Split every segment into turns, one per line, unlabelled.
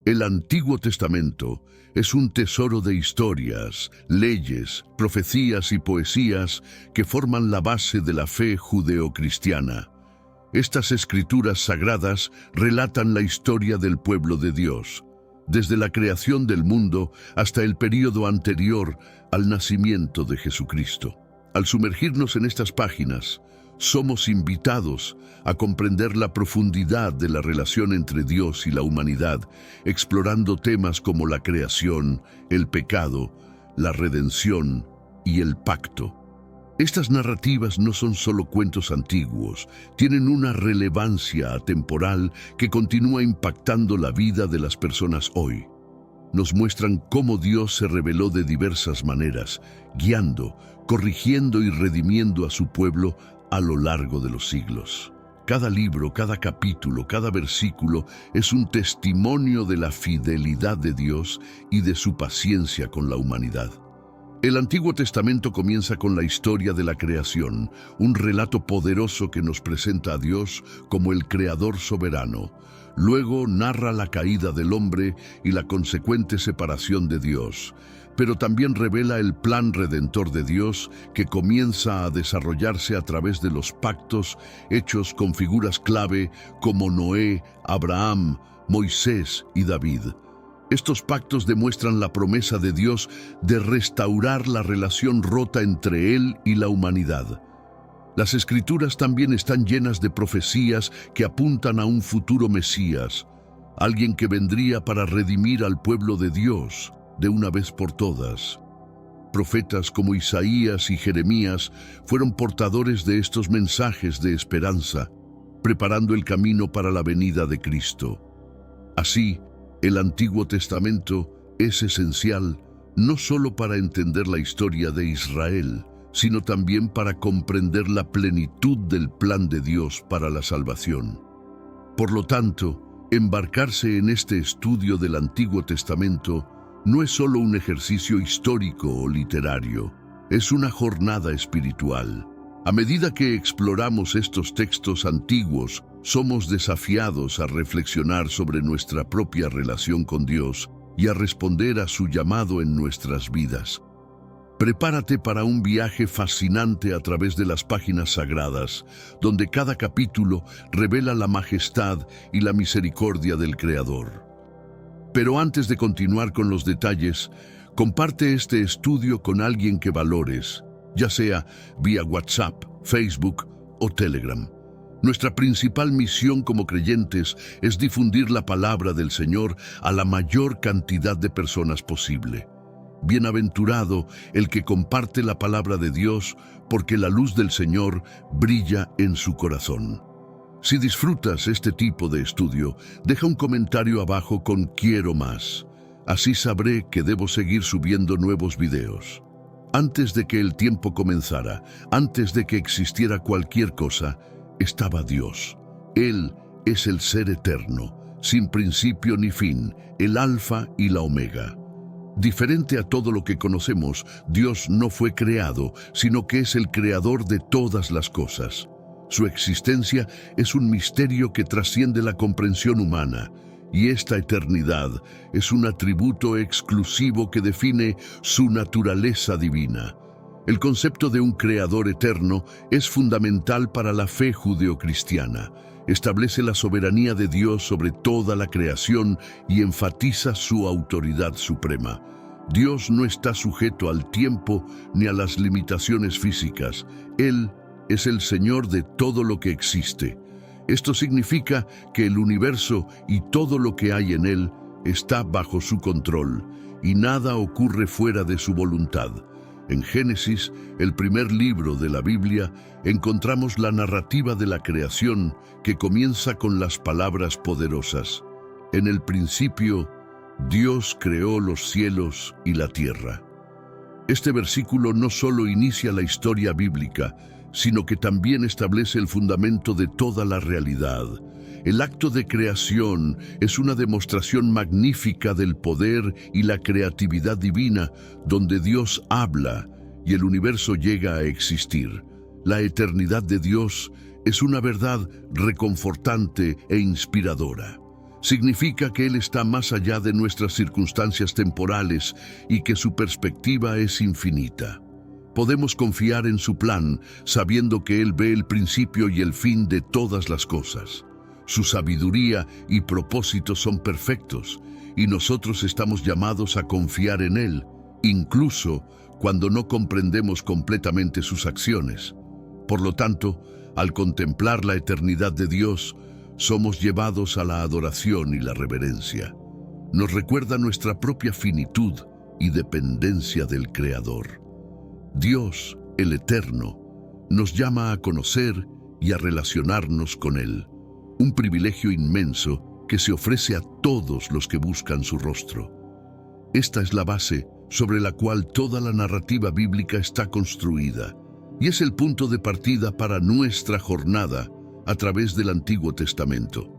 El Antiguo Testamento es un tesoro de historias, leyes, profecías y poesías que forman la base de la fe judeocristiana. Estas escrituras sagradas relatan la historia del pueblo de Dios, desde la creación del mundo hasta el período anterior al nacimiento de Jesucristo. Al sumergirnos en estas páginas, somos invitados a comprender la profundidad de la relación entre Dios y la humanidad, explorando temas como la creación, el pecado, la redención y el pacto. Estas narrativas no son solo cuentos antiguos, tienen una relevancia atemporal que continúa impactando la vida de las personas hoy. Nos muestran cómo Dios se reveló de diversas maneras, guiando, corrigiendo y redimiendo a su pueblo a lo largo de los siglos. Cada libro, cada capítulo, cada versículo es un testimonio de la fidelidad de Dios y de su paciencia con la humanidad. El Antiguo Testamento comienza con la historia de la creación, un relato poderoso que nos presenta a Dios como el Creador soberano. Luego narra la caída del hombre y la consecuente separación de Dios, pero también revela el plan redentor de Dios que comienza a desarrollarse a través de los pactos hechos con figuras clave como Noé, Abraham, Moisés y David. Estos pactos demuestran la promesa de Dios de restaurar la relación rota entre Él y la humanidad. Las Escrituras también están llenas de profecías que apuntan a un futuro Mesías, alguien que vendría para redimir al pueblo de Dios de una vez por todas. Profetas como Isaías y Jeremías fueron portadores de estos mensajes de esperanza, preparando el camino para la venida de Cristo. Así, el Antiguo Testamento es esencial no solo para entender la historia de Israel, sino también para comprender la plenitud del plan de Dios para la salvación. Por lo tanto, embarcarse en este estudio del Antiguo Testamento no es solo un ejercicio histórico o literario, es una jornada espiritual. A medida que exploramos estos textos antiguos, somos desafiados a reflexionar sobre nuestra propia relación con Dios y a responder a su llamado en nuestras vidas. Prepárate para un viaje fascinante a través de las páginas sagradas, donde cada capítulo revela la majestad y la misericordia del Creador. Pero antes de continuar con los detalles, comparte este estudio con alguien que valores, ya sea vía WhatsApp, Facebook o Telegram. Nuestra principal misión como creyentes es difundir la palabra del Señor a la mayor cantidad de personas posible. Bienaventurado el que comparte la palabra de Dios, porque la luz del Señor brilla en su corazón. Si disfrutas este tipo de estudio, deja un comentario abajo con "Quiero más". Así sabré que debo seguir subiendo nuevos videos. Antes de que el tiempo comenzara, antes de que existiera cualquier cosa, estaba Dios. Él es el ser eterno, sin principio ni fin, el Alfa y la Omega. Diferente a todo lo que conocemos, Dios no fue creado, sino que es el creador de todas las cosas. Su existencia es un misterio que trasciende la comprensión humana, y esta eternidad es un atributo exclusivo que define su naturaleza divina. El concepto de un creador eterno es fundamental para la fe judeocristiana. Establece la soberanía de Dios sobre toda la creación y enfatiza su autoridad suprema. Dios no está sujeto al tiempo ni a las limitaciones físicas. Él es el Señor de todo lo que existe. Esto significa que el universo y todo lo que hay en él está bajo su control, y nada ocurre fuera de su voluntad. En Génesis, el primer libro de la Biblia, encontramos la narrativa de la creación que comienza con las palabras poderosas: "En el principio, Dios creó los cielos y la tierra". Este versículo no solo inicia la historia bíblica, sino que también establece el fundamento de toda la realidad. El acto de creación es una demostración magnífica del poder y la creatividad divina, donde Dios habla y el universo llega a existir. La eternidad de Dios es una verdad reconfortante e inspiradora. Significa que Él está más allá de nuestras circunstancias temporales y que su perspectiva es infinita. Podemos confiar en su plan, sabiendo que Él ve el principio y el fin de todas las cosas. Su sabiduría y propósitos son perfectos, y nosotros estamos llamados a confiar en Él, incluso cuando no comprendemos completamente sus acciones. Por lo tanto, al contemplar la eternidad de Dios, somos llevados a la adoración y la reverencia. Nos recuerda nuestra propia finitud y dependencia del Creador. Dios, el Eterno, nos llama a conocer y a relacionarnos con Él, un privilegio inmenso que se ofrece a todos los que buscan su rostro. Esta es la base sobre la cual toda la narrativa bíblica está construida, y es el punto de partida para nuestra jornada a través del Antiguo Testamento.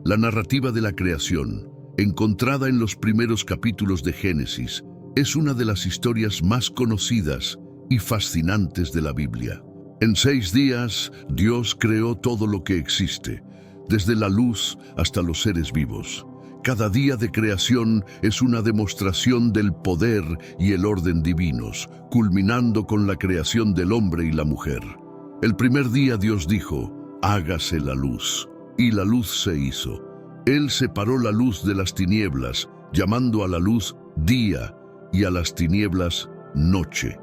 La narrativa de la creación, encontrada en los primeros capítulos de Génesis, es una de las historias más conocidas y fascinantes de la Biblia. En 6 días, Dios creó todo lo que existe, desde la luz hasta los seres vivos. Cada día de creación es una demostración del poder y el orden divinos, culminando con la creación del hombre y la mujer. El primer día Dios dijo: hágase la luz, y la luz se hizo. Él separó la luz de las tinieblas, llamando a la luz día y a las tinieblas noche.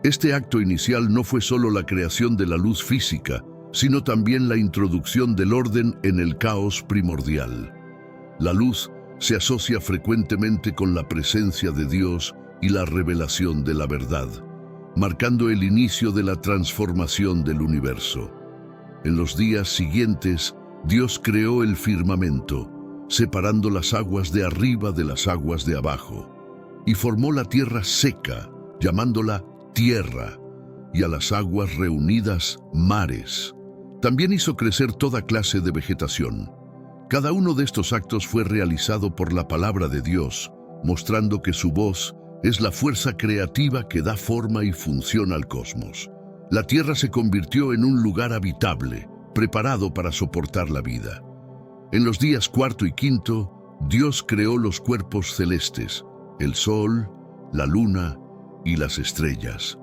Este acto inicial no fue solo la creación de la luz física, sino también la introducción del orden en el caos primordial. La luz se asocia frecuentemente con la presencia de Dios y la revelación de la verdad, marcando el inicio de la transformación del universo. En los días siguientes, Dios creó el firmamento, separando las aguas de arriba de las aguas de abajo, y formó la tierra seca, llamándola tierra, y a las aguas reunidas mares. También hizo crecer toda clase de vegetación. Cada uno de estos actos fue realizado por la palabra de Dios, mostrando que su voz es la fuerza creativa que da forma y función al cosmos. La tierra se convirtió en un lugar habitable, preparado para soportar la vida. En los días cuarto y quinto, Dios creó los cuerpos celestes, el sol, la luna y las estrellas,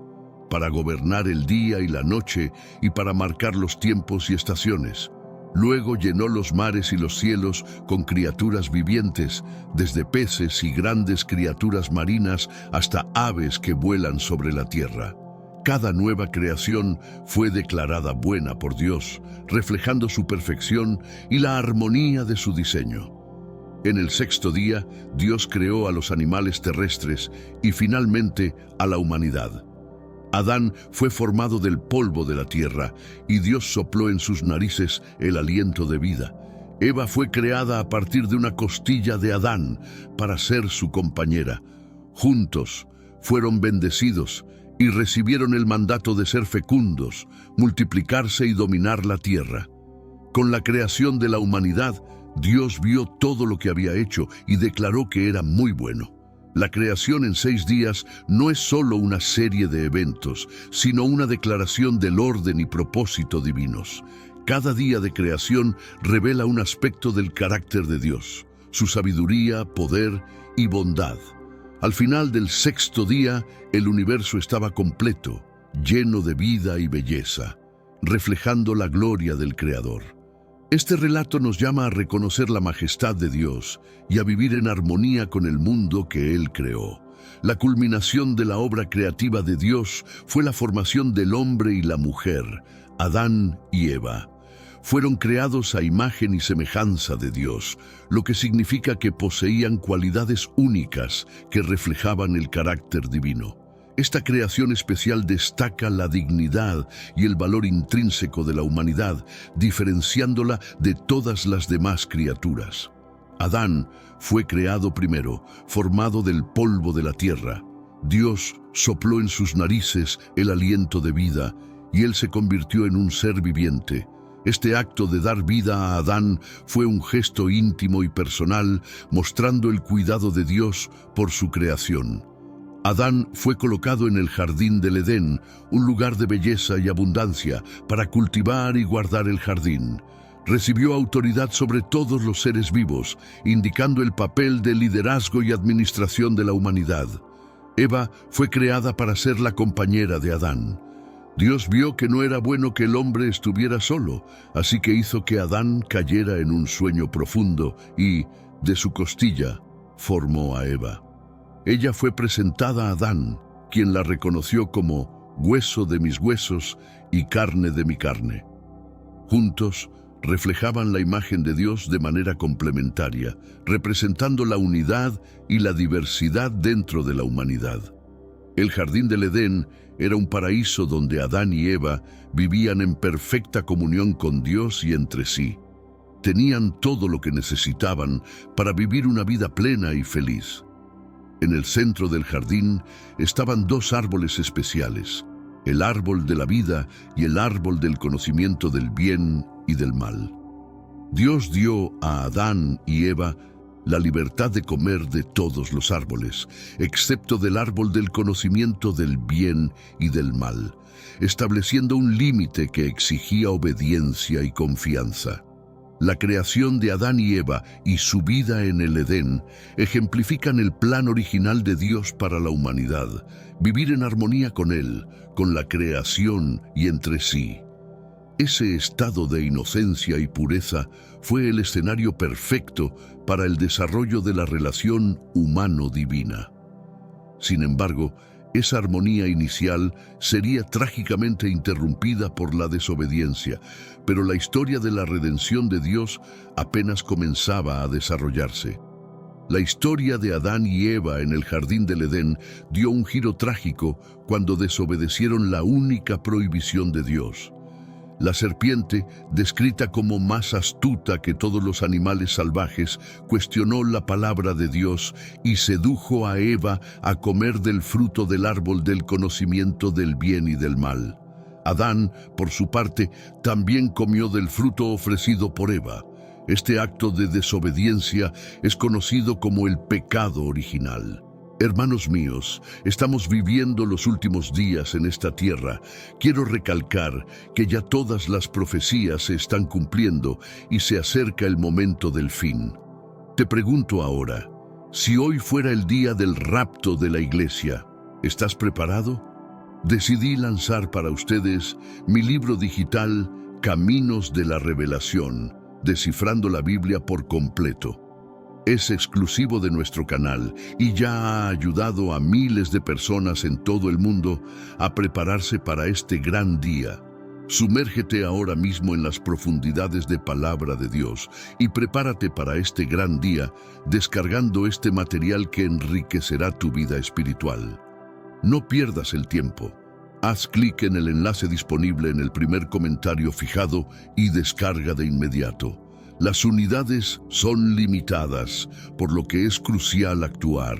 para gobernar el día y la noche y para marcar los tiempos y estaciones. Luego llenó los mares y los cielos con criaturas vivientes, desde peces y grandes criaturas marinas hasta aves que vuelan sobre la tierra. Cada nueva creación fue declarada buena por Dios, reflejando su perfección y la armonía de su diseño. En el sexto día, Dios creó a los animales terrestres y finalmente a la humanidad. Adán fue formado del polvo de la tierra y Dios sopló en sus narices el aliento de vida. Eva fue creada a partir de una costilla de Adán para ser su compañera. Juntos fueron bendecidos y recibieron el mandato de ser fecundos, multiplicarse y dominar la tierra. Con la creación de la humanidad, Dios vio todo lo que había hecho y declaró que era muy bueno. La creación en 6 días no es solo una serie de eventos, sino una declaración del orden y propósito divinos. Cada día de creación revela un aspecto del carácter de Dios, su sabiduría, poder y bondad. Al final del sexto día, el universo estaba completo, lleno de vida y belleza, reflejando la gloria del Creador. Este relato nos llama a reconocer la majestad de Dios y a vivir en armonía con el mundo que Él creó. La culminación de la obra creativa de Dios fue la formación del hombre y la mujer, Adán y Eva. Fueron creados a imagen y semejanza de Dios, lo que significa que poseían cualidades únicas que reflejaban el carácter divino. Esta creación especial destaca la dignidad y el valor intrínseco de la humanidad, diferenciándola de todas las demás criaturas. Adán fue creado primero, formado del polvo de la tierra. Dios sopló en sus narices el aliento de vida y él se convirtió en un ser viviente. Este acto de dar vida a Adán fue un gesto íntimo y personal, mostrando el cuidado de Dios por su creación. Adán fue colocado en el jardín del Edén, un lugar de belleza y abundancia, para cultivar y guardar el jardín. Recibió autoridad sobre todos los seres vivos, indicando el papel de liderazgo y administración de la humanidad. Eva fue creada para ser la compañera de Adán. Dios vio que no era bueno que el hombre estuviera solo, así que hizo que Adán cayera en un sueño profundo y, de su costilla, formó a Eva. Ella fue presentada a Adán, quien la reconoció como hueso de mis huesos y carne de mi carne. Juntos, reflejaban la imagen de Dios de manera complementaria, representando la unidad y la diversidad dentro de la humanidad. El jardín del Edén era un paraíso donde Adán y Eva vivían en perfecta comunión con Dios y entre sí. Tenían todo lo que necesitaban para vivir una vida plena y feliz. En el centro del jardín estaban dos árboles especiales, el árbol de la vida y el árbol del conocimiento del bien y del mal. Dios dio a Adán y Eva la libertad de comer de todos los árboles, excepto del árbol del conocimiento del bien y del mal, estableciendo un límite que exigía obediencia y confianza. La creación de Adán y Eva y su vida en el Edén ejemplifican el plan original de Dios para la humanidad, vivir en armonía con Él, con la creación y entre sí. Ese estado de inocencia y pureza fue el escenario perfecto para el desarrollo de la relación humano-divina. Sin embargo, esa armonía inicial sería trágicamente interrumpida por la desobediencia, pero la historia de la redención de Dios apenas comenzaba a desarrollarse. La historia de Adán y Eva en el jardín del Edén dio un giro trágico cuando desobedecieron la única prohibición de Dios. La serpiente, descrita como más astuta que todos los animales salvajes, cuestionó la palabra de Dios y sedujo a Eva a comer del fruto del árbol del conocimiento del bien y del mal. Adán, por su parte, también comió del fruto ofrecido por Eva. Este acto de desobediencia es conocido como el pecado original. Hermanos míos, estamos viviendo los últimos días en esta tierra. Quiero recalcar que ya todas las profecías se están cumpliendo y se acerca el momento del fin. Te pregunto ahora, si hoy fuera el día del rapto de la iglesia, ¿estás preparado? Decidí lanzar para ustedes mi libro digital Caminos de la Revelación, descifrando la Biblia por completo. Es exclusivo de nuestro canal y ya ha ayudado a miles de personas en todo el mundo a prepararse para este gran día. Sumérgete ahora mismo en las profundidades de Palabra de Dios y prepárate para este gran día descargando este material que enriquecerá tu vida espiritual. No pierdas el tiempo. Haz clic en el enlace disponible en el primer comentario fijado y descarga de inmediato. Las unidades son limitadas, por lo que es crucial actuar.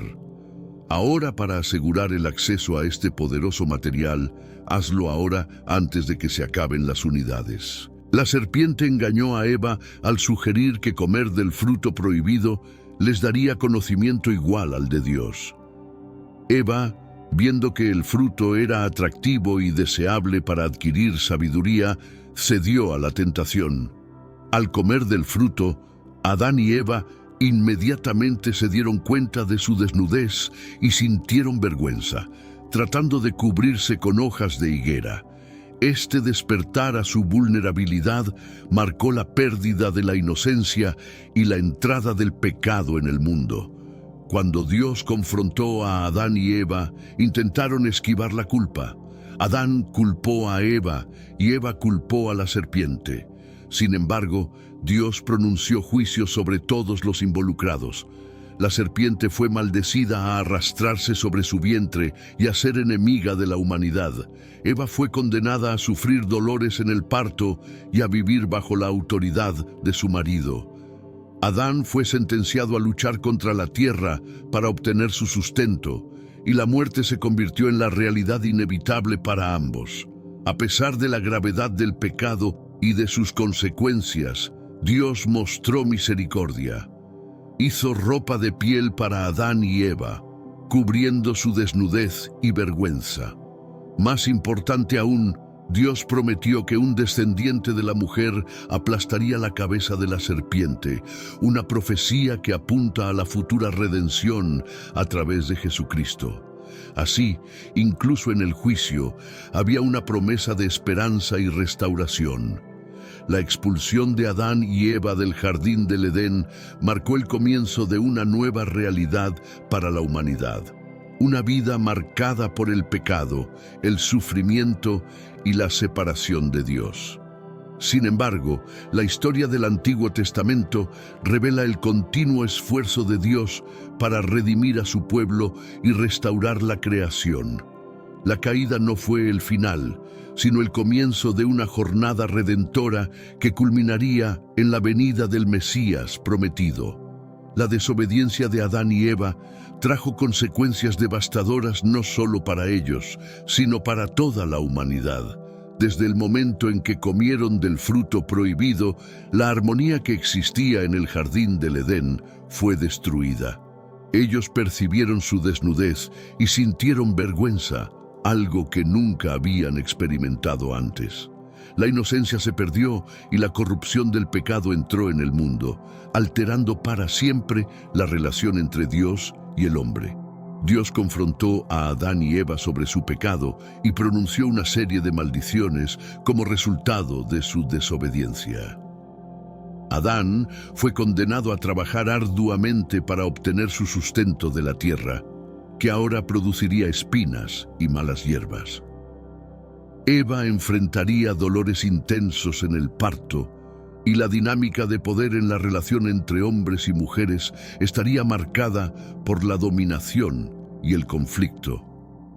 Ahora, para asegurar el acceso a este poderoso material, hazlo ahora antes de que se acaben las unidades. La serpiente engañó a Eva al sugerir que comer del fruto prohibido les daría conocimiento igual al de Dios. Eva, viendo que el fruto era atractivo y deseable para adquirir sabiduría, cedió a la tentación. Al comer del fruto, Adán y Eva inmediatamente se dieron cuenta de su desnudez y sintieron vergüenza, tratando de cubrirse con hojas de higuera. Este despertar a su vulnerabilidad marcó la pérdida de la inocencia y la entrada del pecado en el mundo. Cuando Dios confrontó a Adán y Eva, intentaron esquivar la culpa. Adán culpó a Eva y Eva culpó a la serpiente. Sin embargo, Dios pronunció juicio sobre todos los involucrados. La serpiente fue maldecida a arrastrarse sobre su vientre y a ser enemiga de la humanidad. Eva fue condenada a sufrir dolores en el parto y a vivir bajo la autoridad de su marido. Adán fue sentenciado a luchar contra la tierra para obtener su sustento, y la muerte se convirtió en la realidad inevitable para ambos. A pesar de la gravedad del pecado y de sus consecuencias, Dios mostró misericordia. Hizo ropa de piel para Adán y Eva, cubriendo su desnudez y vergüenza. Más importante aún, Dios prometió que un descendiente de la mujer aplastaría la cabeza de la serpiente, una profecía que apunta a la futura redención a través de Jesucristo. Así, incluso en el juicio, había una promesa de esperanza y restauración. La expulsión de Adán y Eva del jardín del Edén marcó el comienzo de una nueva realidad para la humanidad. Una vida marcada por el pecado, el sufrimiento y la separación de Dios. Sin embargo, la historia del Antiguo Testamento revela el continuo esfuerzo de Dios para redimir a su pueblo y restaurar la creación. La caída no fue el final, sino el comienzo de una jornada redentora que culminaría en la venida del Mesías prometido. La desobediencia de Adán y Eva trajo consecuencias devastadoras no solo para ellos, sino para toda la humanidad. Desde el momento en que comieron del fruto prohibido, la armonía que existía en el jardín del Edén fue destruida. Ellos percibieron su desnudez y sintieron vergüenza, algo que nunca habían experimentado antes. La inocencia se perdió y la corrupción del pecado entró en el mundo, alterando para siempre la relación entre Dios y el hombre. Dios confrontó a Adán y Eva sobre su pecado y pronunció una serie de maldiciones como resultado de su desobediencia. Adán fue condenado a trabajar arduamente para obtener su sustento de la tierra, que ahora produciría espinas y malas hierbas. Eva enfrentaría dolores intensos en el parto y la dinámica de poder en la relación entre hombres y mujeres estaría marcada por la dominación y el conflicto.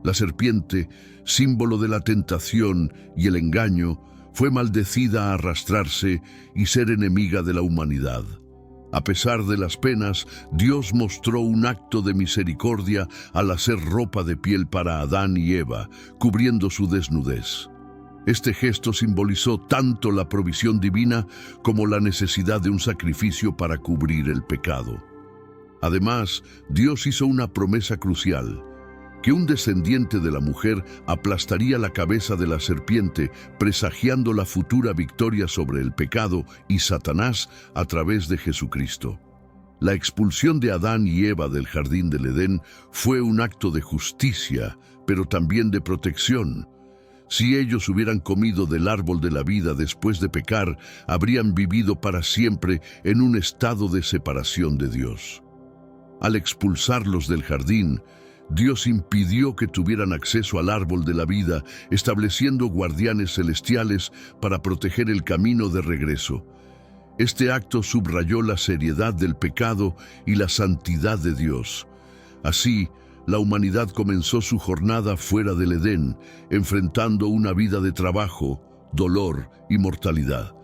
La serpiente, símbolo de la tentación y el engaño, fue maldecida a arrastrarse y ser enemiga de la humanidad. A pesar de las penas, Dios mostró un acto de misericordia al hacer ropa de piel para Adán y Eva, cubriendo su desnudez. Este gesto simbolizó tanto la provisión divina como la necesidad de un sacrificio para cubrir el pecado. Además, Dios hizo una promesa crucial, que un descendiente de la mujer aplastaría la cabeza de la serpiente, presagiando la futura victoria sobre el pecado y Satanás a través de Jesucristo. La expulsión de Adán y Eva del jardín del Edén fue un acto de justicia, pero también de protección. Si ellos hubieran comido del árbol de la vida después de pecar, habrían vivido para siempre en un estado de separación de Dios. Al expulsarlos del jardín, Dios impidió que tuvieran acceso al árbol de la vida, estableciendo guardianes celestiales para proteger el camino de regreso. Este acto subrayó la seriedad del pecado y la santidad de Dios. Así, la humanidad comenzó su jornada fuera del Edén, enfrentando una vida de trabajo, dolor y mortalidad.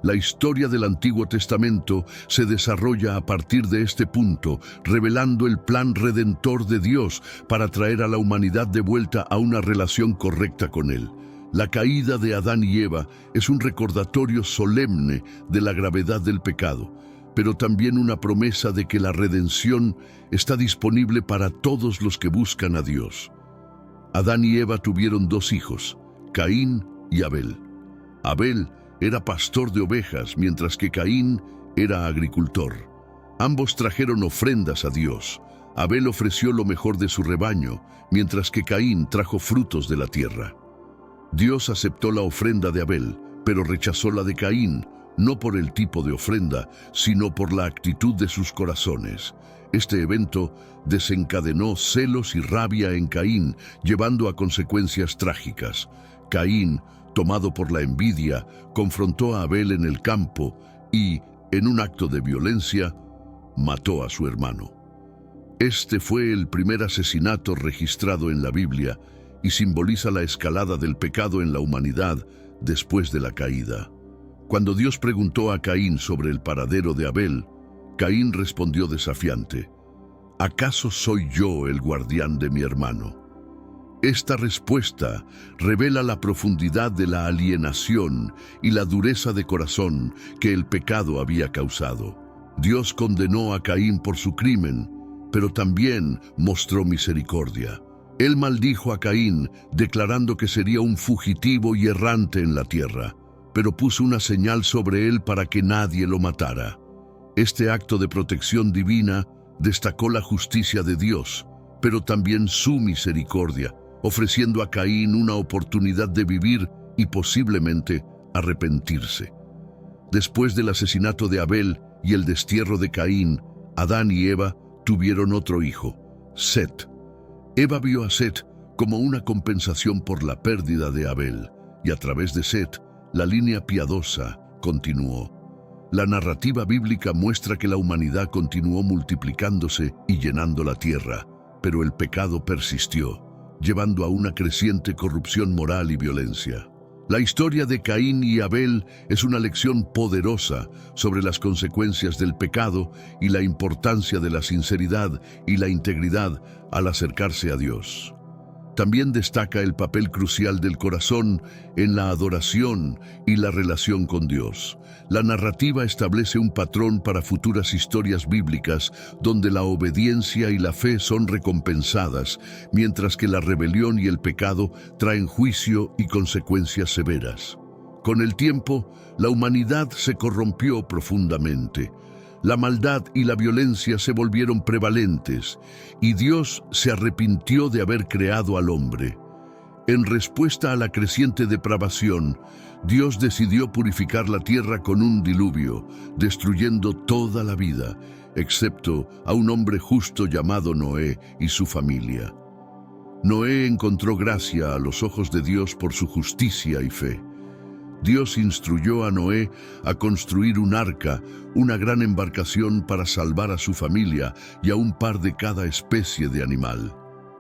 La historia del Antiguo Testamento se desarrolla a partir de este punto, revelando el plan redentor de Dios para traer a la humanidad de vuelta a una relación correcta con Él. La caída de Adán y Eva es un recordatorio solemne de la gravedad del pecado, pero también una promesa de que la redención está disponible para todos los que buscan a Dios. Adán y Eva tuvieron 2 hijos, Caín y Abel. Abel era pastor de ovejas, mientras que Caín era agricultor. Ambos trajeron ofrendas a Dios. Abel ofreció lo mejor de su rebaño, mientras que Caín trajo frutos de la tierra. Dios aceptó la ofrenda de Abel, pero rechazó la de Caín, no por el tipo de ofrenda, sino por la actitud de sus corazones. Este evento desencadenó celos y rabia en Caín, llevando a consecuencias trágicas. Caín, tomado por la envidia, confrontó a Abel en el campo y, en un acto de violencia, mató a su hermano. Este fue el primer asesinato registrado en la Biblia y simboliza la escalada del pecado en la humanidad después de la caída. Cuando Dios preguntó a Caín sobre el paradero de Abel, Caín respondió desafiante: ¿acaso soy yo el guardián de mi hermano? Esta respuesta revela la profundidad de la alienación y la dureza de corazón que el pecado había causado. Dios condenó a Caín por su crimen, pero también mostró misericordia. Él maldijo a Caín, declarando que sería un fugitivo y errante en la tierra, pero puso una señal sobre él para que nadie lo matara. Este acto de protección divina destacó la justicia de Dios, pero también su misericordia, ofreciendo a Caín una oportunidad de vivir y posiblemente arrepentirse. Después del asesinato de Abel y el destierro de Caín, Adán y Eva tuvieron otro hijo, Set. Eva vio a Set como una compensación por la pérdida de Abel, y a través de Set, la línea piadosa continuó. La narrativa bíblica muestra que la humanidad continuó multiplicándose y llenando la tierra, pero el pecado persistió, llevando a una creciente corrupción moral y violencia. La historia de Caín y Abel es una lección poderosa sobre las consecuencias del pecado y la importancia de la sinceridad y la integridad al acercarse a Dios. También destaca el papel crucial del corazón en la adoración y la relación con Dios. La narrativa establece un patrón para futuras historias bíblicas donde la obediencia y la fe son recompensadas, mientras que la rebelión y el pecado traen juicio y consecuencias severas. Con el tiempo, la humanidad se corrompió profundamente. La maldad y la violencia se volvieron prevalentes, y Dios se arrepintió de haber creado al hombre. En respuesta a la creciente depravación, Dios decidió purificar la tierra con un diluvio, destruyendo toda la vida, excepto a un hombre justo llamado Noé y su familia. Noé encontró gracia a los ojos de Dios por su justicia y fe. Dios instruyó a Noé a construir un arca, una gran embarcación para salvar a su familia y a un par de cada especie de animal.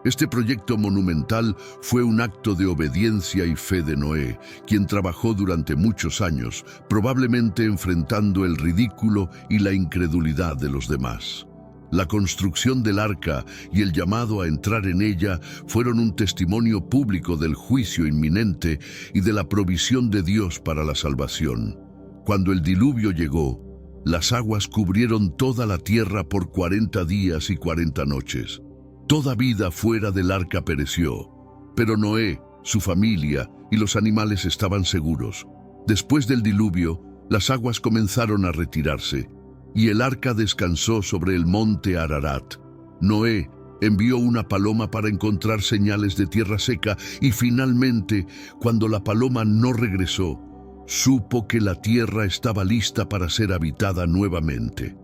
Este proyecto monumental fue un acto de obediencia y fe de Noé, quien trabajó durante muchos años, probablemente enfrentando el ridículo y la incredulidad de los demás. La construcción del arca y el llamado a entrar en ella fueron un testimonio público del juicio inminente y de la provisión de Dios para la salvación. Cuando el diluvio llegó, las aguas cubrieron toda la tierra por 40 días y 40 noches. Toda vida fuera del arca pereció, pero Noé, su familia y los animales estaban seguros. Después del diluvio, las aguas comenzaron a retirarse, y el arca descansó sobre el monte Ararat. Noé envió una paloma para encontrar señales de tierra seca y finalmente, cuando la paloma no regresó, supo que la tierra estaba lista para ser habitada nuevamente.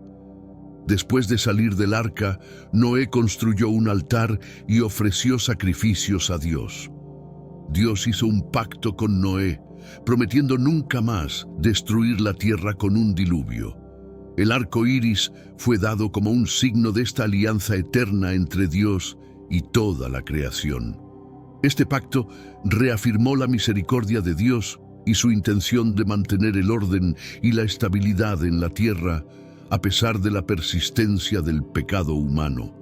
Después de salir del arca, Noé construyó un altar y ofreció sacrificios a Dios. Dios hizo un pacto con Noé, prometiendo nunca más destruir la tierra con un diluvio. El arco iris fue dado como un signo de esta alianza eterna entre Dios y toda la creación. Este pacto reafirmó la misericordia de Dios y su intención de mantener el orden y la estabilidad en la tierra, a pesar de la persistencia del pecado humano.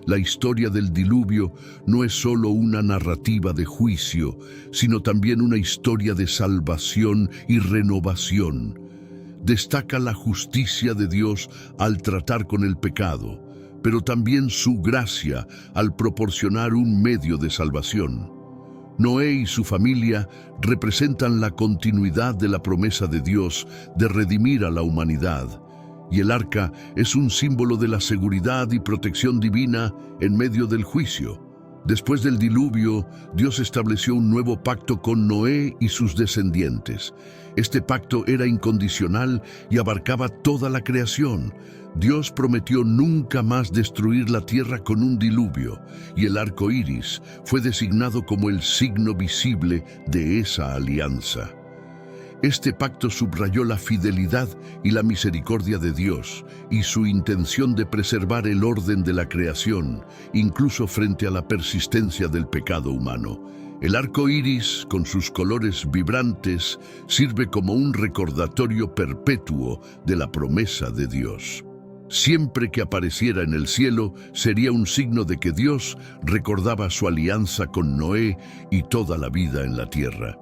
La historia del diluvio no es solo una narrativa de juicio, sino también una historia de salvación y renovación. Destaca la justicia de Dios al tratar con el pecado, pero también su gracia al proporcionar un medio de salvación. Noé y su familia representan la continuidad de la promesa de Dios de redimir a la humanidad, y el arca es un símbolo de la seguridad y protección divina en medio del juicio. Después del diluvio, Dios estableció un nuevo pacto con Noé y sus descendientes. Este pacto era incondicional y abarcaba toda la creación. Dios prometió nunca más destruir la tierra con un diluvio, y el arco iris fue designado como el signo visible de esa alianza. Este pacto subrayó la fidelidad y la misericordia de Dios y su intención de preservar el orden de la creación, incluso frente a la persistencia del pecado humano. El arco iris, con sus colores vibrantes, sirve como un recordatorio perpetuo de la promesa de Dios. Siempre que apareciera en el cielo, sería un signo de que Dios recordaba su alianza con Noé y toda la vida en la tierra.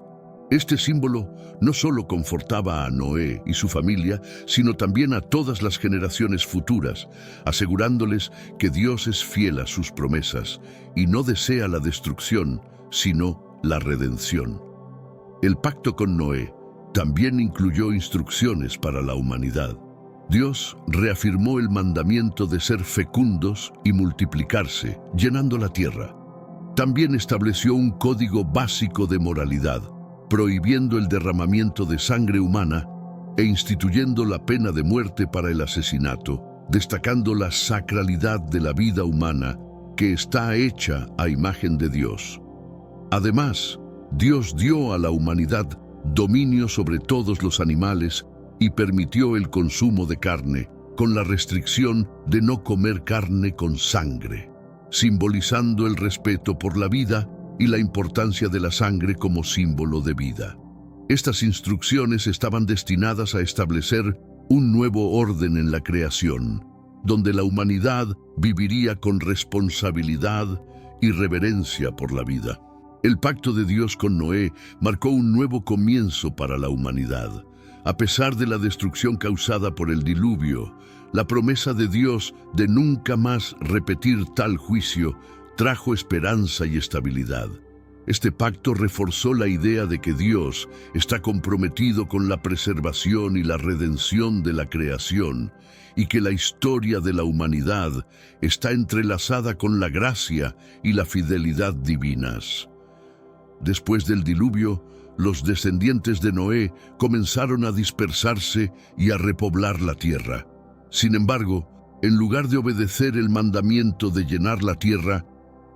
Este símbolo no solo confortaba a Noé y su familia, sino también a todas las generaciones futuras, asegurándoles que Dios es fiel a sus promesas y no desea la destrucción, sino la redención. El pacto con Noé también incluyó instrucciones para la humanidad. Dios reafirmó el mandamiento de ser fecundos y multiplicarse, llenando la tierra. También estableció un código básico de moralidad, prohibiendo el derramamiento de sangre humana e instituyendo la pena de muerte para el asesinato, destacando la sacralidad de la vida humana que está hecha a imagen de Dios. Además, Dios dio a la humanidad dominio sobre todos los animales y permitió el consumo de carne, con la restricción de no comer carne con sangre, simbolizando el respeto por la vida y la importancia de la sangre como símbolo de vida. Estas instrucciones estaban destinadas a establecer un nuevo orden en la creación, donde la humanidad viviría con responsabilidad y reverencia por la vida. El pacto de Dios con Noé marcó un nuevo comienzo para la humanidad. A pesar de la destrucción causada por el diluvio, la promesa de Dios de nunca más repetir tal juicio trajo esperanza y estabilidad. Este pacto reforzó la idea de que Dios está comprometido con la preservación y la redención de la creación y que la historia de la humanidad está entrelazada con la gracia y la fidelidad divinas. Después del diluvio, los descendientes de Noé comenzaron a dispersarse y a repoblar la tierra. Sin embargo, en lugar de obedecer el mandamiento de llenar la tierra,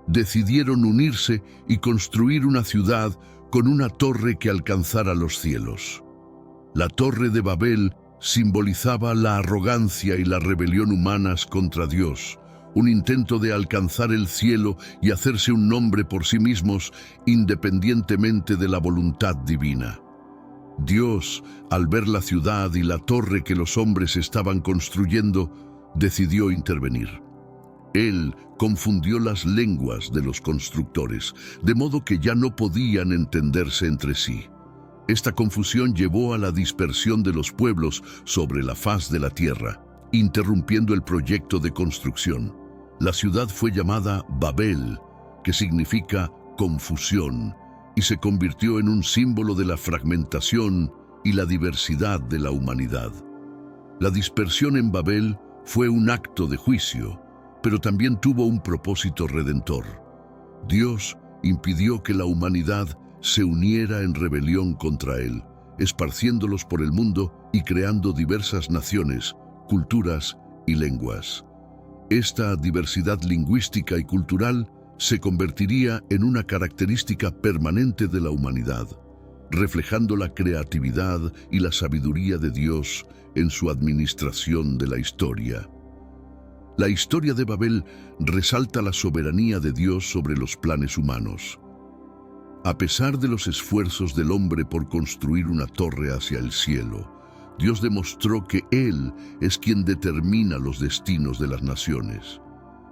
decidieron unirse y construir una ciudad con una torre que alcanzara los cielos. La Torre de Babel simbolizaba la arrogancia y la rebelión humanas contra Dios, un intento de alcanzar el cielo y hacerse un nombre por sí mismos independientemente de la voluntad divina. Dios, al ver la ciudad y la torre que los hombres estaban construyendo, decidió intervenir. Él confundió las lenguas de los constructores, de modo que ya no podían entenderse entre sí. Esta confusión llevó a la dispersión de los pueblos sobre la faz de la tierra, interrumpiendo el proyecto de construcción. La ciudad fue llamada Babel, que significa confusión, y se convirtió en un símbolo de la fragmentación y la diversidad de la humanidad. La dispersión en Babel fue un acto de juicio, pero también tuvo un propósito redentor. Dios impidió que la humanidad se uniera en rebelión contra Él, esparciéndolos por el mundo y creando diversas naciones, culturas y lenguas. Esta diversidad lingüística y cultural se convertiría en una característica permanente de la humanidad, reflejando la creatividad y la sabiduría de Dios en su administración de la historia. La historia de Babel resalta la soberanía de Dios sobre los planes humanos. A pesar de los esfuerzos del hombre por construir una torre hacia el cielo, Dios demostró que Él es quien determina los destinos de las naciones.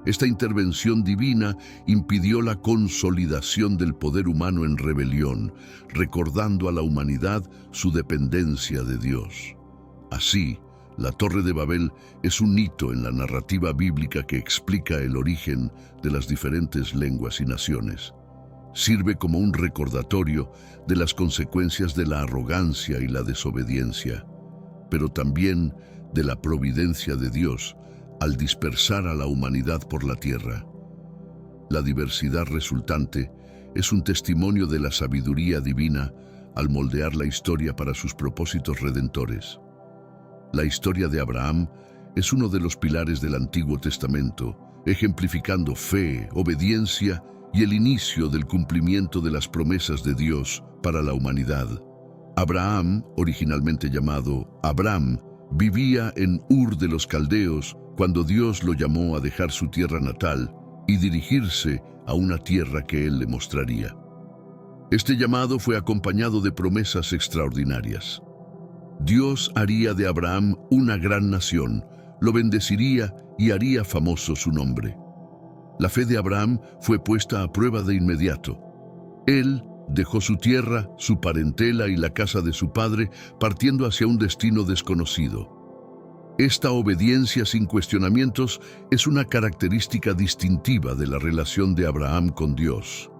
Esta intervención divina impidió la consolidación del poder humano en rebelión, recordando a la humanidad su dependencia de Dios. Así, la Torre de Babel es un hito en la narrativa bíblica que explica el origen de las diferentes lenguas y naciones. Sirve como un recordatorio de las consecuencias de la arrogancia y la desobediencia, pero también de la providencia de Dios al dispersar a la humanidad por la tierra. La diversidad resultante es un testimonio de la sabiduría divina al moldear la historia para sus propósitos redentores. La historia de Abraham es uno de los pilares del Antiguo Testamento, ejemplificando fe, obediencia y el inicio del cumplimiento de las promesas de Dios para la humanidad. Abraham, originalmente llamado Abram, vivía en Ur de los Caldeos cuando Dios lo llamó a dejar su tierra natal y dirigirse a una tierra que Él le mostraría. Este llamado fue acompañado de promesas extraordinarias. Dios haría de Abraham una gran nación, lo bendeciría y haría famoso su nombre. La fe de Abraham fue puesta a prueba de inmediato. Él Dejó su tierra, su parentela y la casa de su padre, partiendo hacia un destino desconocido. Esta obediencia sin cuestionamientos es una característica distintiva de la relación de Abraham con Dios.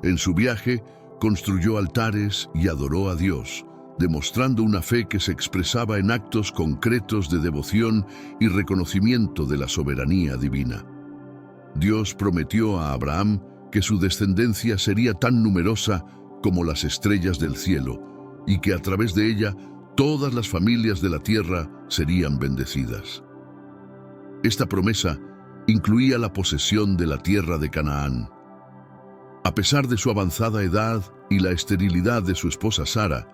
En su viaje, construyó altares y adoró a Dios, demostrando una fe que se expresaba en actos concretos de devoción y reconocimiento de la soberanía divina. Dios prometió a Abraham que su descendencia sería tan numerosa como las estrellas del cielo, y que a través de ella todas las familias de la tierra serían bendecidas. Esta promesa incluía la posesión de la tierra de Canaán. A pesar de su avanzada edad y la esterilidad de su esposa Sara,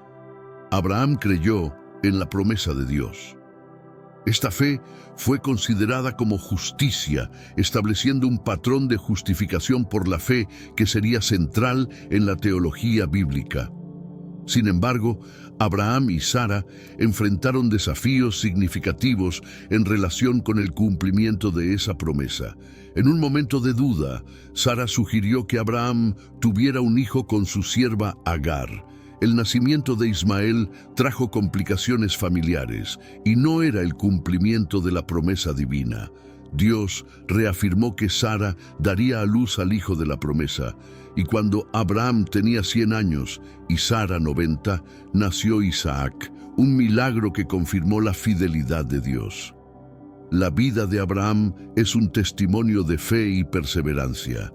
Abraham creyó en la promesa de Dios. Esta fe fue considerada como justicia, estableciendo un patrón de justificación por la fe que sería central en la teología bíblica. Sin embargo, Abraham y Sara enfrentaron desafíos significativos en relación con el cumplimiento de esa promesa. En un momento de duda, Sara sugirió que Abraham tuviera un hijo con su sierva Agar. El nacimiento de Ismael trajo complicaciones familiares y no era el cumplimiento de la promesa divina. Dios reafirmó que Sara daría a luz al hijo de la promesa, y cuando Abraham tenía 100 años y Sara 90, nació Isaac, un milagro que confirmó la fidelidad de Dios. La vida de Abraham es un testimonio de fe y perseverancia.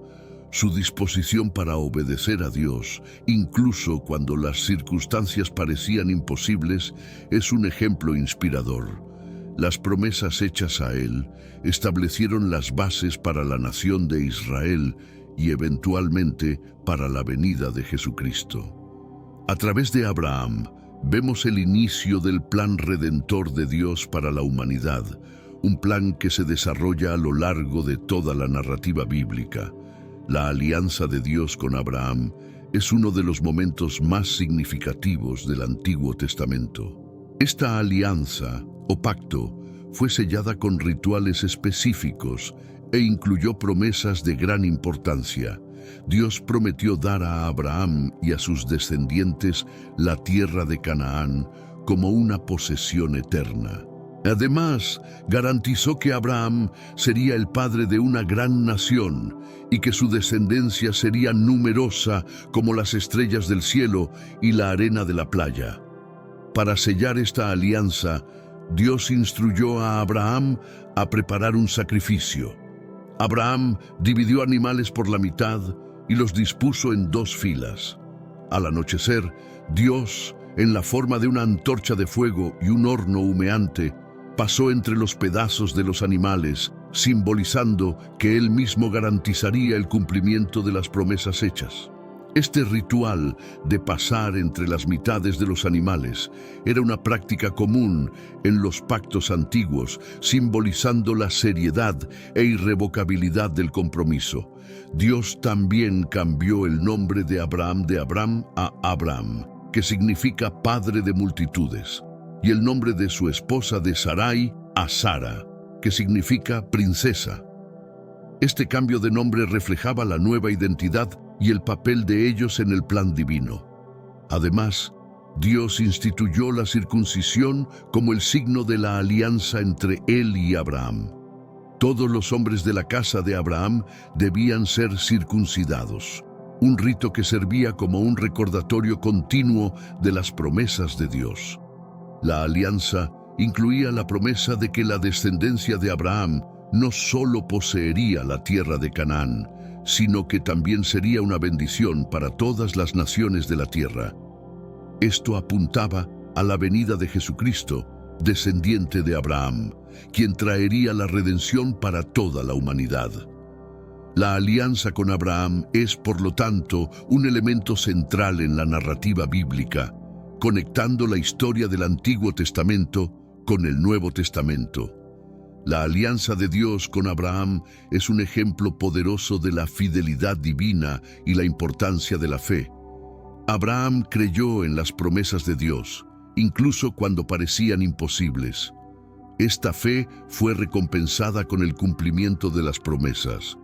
Su disposición para obedecer a Dios, incluso cuando las circunstancias parecían imposibles, es un ejemplo inspirador. Las promesas hechas a él establecieron las bases para la nación de Israel y eventualmente para la venida de Jesucristo. A través de Abraham, vemos el inicio del plan redentor de Dios para la humanidad, un plan que se desarrolla a lo largo de toda la narrativa bíblica. La alianza de Dios con Abraham es uno de los momentos más significativos del Antiguo Testamento. Esta alianza, o pacto, fue sellada con rituales específicos e incluyó promesas de gran importancia. Dios prometió dar a Abraham y a sus descendientes la tierra de Canaán como una posesión eterna. Además, garantizó que Abraham sería el padre de una gran nación y que su descendencia sería numerosa como las estrellas del cielo y la arena de la playa. Para sellar esta alianza, Dios instruyó a Abraham a preparar un sacrificio. Abraham dividió animales por la mitad y los dispuso en 2 filas. Al anochecer, Dios, en la forma de una antorcha de fuego y un horno humeante, pasó entre los pedazos de los animales, simbolizando que él mismo garantizaría el cumplimiento de las promesas hechas. Este ritual de pasar entre las mitades de los animales era una práctica común en los pactos antiguos, simbolizando la seriedad e irrevocabilidad del compromiso. Dios también cambió el nombre de Abram a Abram, que significa padre de multitudes, y el nombre de su esposa de Sarai a Sara, que significa princesa. Este cambio de nombre reflejaba la nueva identidad y el papel de ellos en el plan divino. Además, Dios instituyó la circuncisión como el signo de la alianza entre él y Abraham. Todos los hombres de la casa de Abraham debían ser circuncidados, un rito que servía como un recordatorio continuo de las promesas de Dios. La alianza incluía la promesa de que la descendencia de Abraham no solo poseería la tierra de Canaán, sino que también sería una bendición para todas las naciones de la tierra. Esto apuntaba a la venida de Jesucristo, descendiente de Abraham, quien traería la redención para toda la humanidad. La alianza con Abraham es, por lo tanto, un elemento central en la narrativa bíblica, conectando la historia del Antiguo Testamento con el Nuevo Testamento. La alianza de Dios con Abraham es un ejemplo poderoso de la fidelidad divina y la importancia de la fe. Abraham creyó en las promesas de Dios, incluso cuando parecían imposibles. Esta fe fue recompensada con el cumplimiento de las promesas,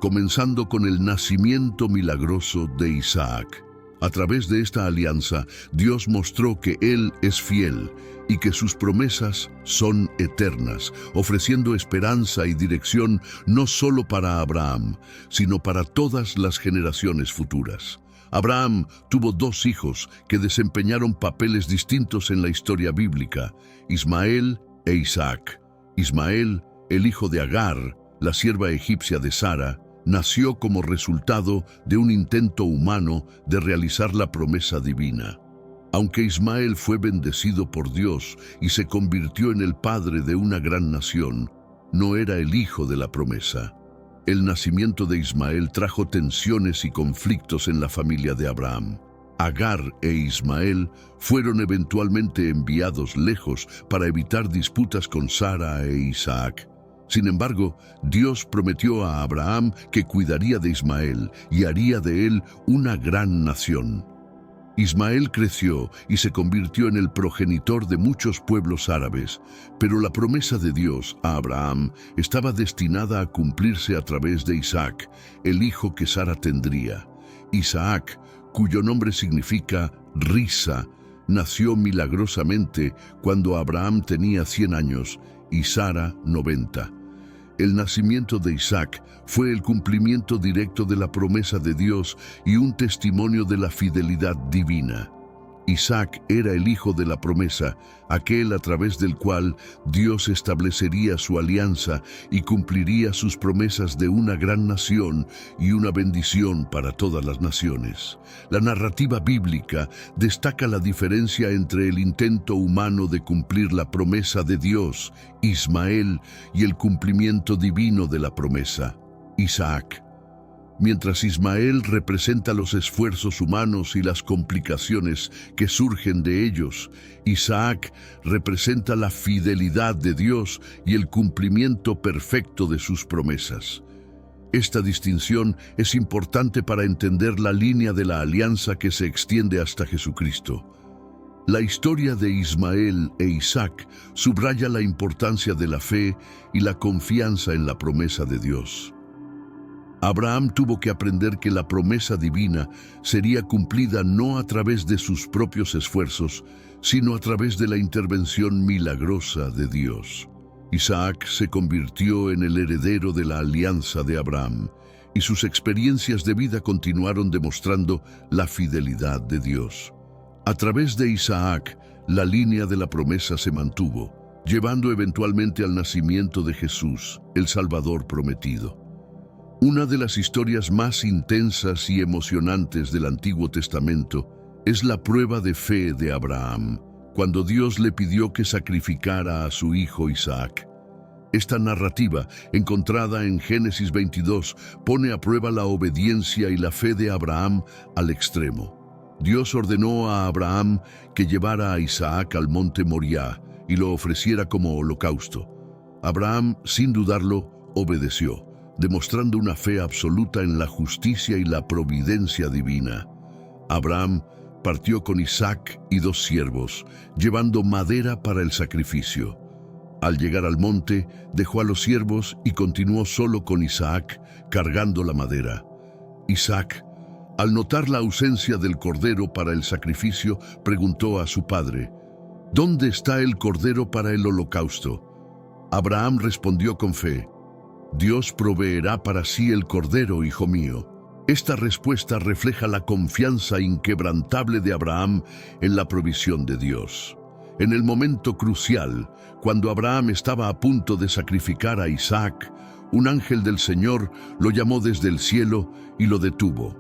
comenzando con el nacimiento milagroso de Isaac. A través de esta alianza, Dios mostró que Él es fiel y que sus promesas son eternas, ofreciendo esperanza y dirección no solo para Abraham, sino para todas las generaciones futuras. Abraham tuvo dos hijos que desempeñaron papeles distintos en la historia bíblica, Ismael e Isaac. Ismael, el hijo de Agar, la sierva egipcia de Sara, nació como resultado de un intento humano de realizar la promesa divina. Aunque Ismael fue bendecido por Dios y se convirtió en el padre de una gran nación, no era el hijo de la promesa. El nacimiento de Ismael trajo tensiones y conflictos en la familia de Abraham. Agar e Ismael fueron eventualmente enviados lejos para evitar disputas con Sara e Isaac. Sin embargo, Dios prometió a Abraham que cuidaría de Ismael y haría de él una gran nación. Ismael creció y se convirtió en el progenitor de muchos pueblos árabes, pero la promesa de Dios a Abraham estaba destinada a cumplirse a través de Isaac, el hijo que Sara tendría. Isaac, cuyo nombre significa risa, nació milagrosamente cuando Abraham tenía 100 años y Sara 90. El nacimiento de Isaac fue el cumplimiento directo de la promesa de Dios y un testimonio de la fidelidad divina. Isaac era el hijo de la promesa, aquel a través del cual Dios establecería su alianza y cumpliría sus promesas de una gran nación y una bendición para todas las naciones. La narrativa bíblica destaca la diferencia entre el intento humano de cumplir la promesa de Dios, Ismael, y el cumplimiento divino de la promesa, Isaac. Mientras Ismael representa los esfuerzos humanos y las complicaciones que surgen de ellos, Isaac representa la fidelidad de Dios y el cumplimiento perfecto de sus promesas. Esta distinción es importante para entender la línea de la alianza que se extiende hasta Jesucristo. La historia de Ismael e Isaac subraya la importancia de la fe y la confianza en la promesa de Dios. Abraham tuvo que aprender que la promesa divina sería cumplida no a través de sus propios esfuerzos, sino a través de la intervención milagrosa de Dios. Isaac se convirtió en el heredero de la alianza de Abraham, y sus experiencias de vida continuaron demostrando la fidelidad de Dios. A través de Isaac, la línea de la promesa se mantuvo, llevando eventualmente al nacimiento de Jesús, el Salvador prometido. Una de las historias más intensas y emocionantes del Antiguo Testamento es la prueba de fe de Abraham, cuando Dios le pidió que sacrificara a su hijo Isaac. Esta narrativa, encontrada en Génesis 22, pone a prueba la obediencia y la fe de Abraham al extremo. Dios ordenó a Abraham que llevara a Isaac al monte Moriah y lo ofreciera como holocausto. Abraham, sin dudarlo, obedeció, demostrando una fe absoluta en la justicia y la providencia divina. Abraham partió con Isaac y 2 siervos, llevando madera para el sacrificio. Al llegar al monte, dejó a los siervos y continuó solo con Isaac, cargando la madera. Isaac, al notar la ausencia del cordero para el sacrificio, preguntó a su padre: ¿Dónde está el cordero para el holocausto? Abraham respondió con fe: Dios proveerá para sí el cordero, hijo mío. Esta respuesta refleja la confianza inquebrantable de Abraham en la provisión de Dios. En el momento crucial, cuando Abraham estaba a punto de sacrificar a Isaac, un ángel del Señor lo llamó desde el cielo y lo detuvo.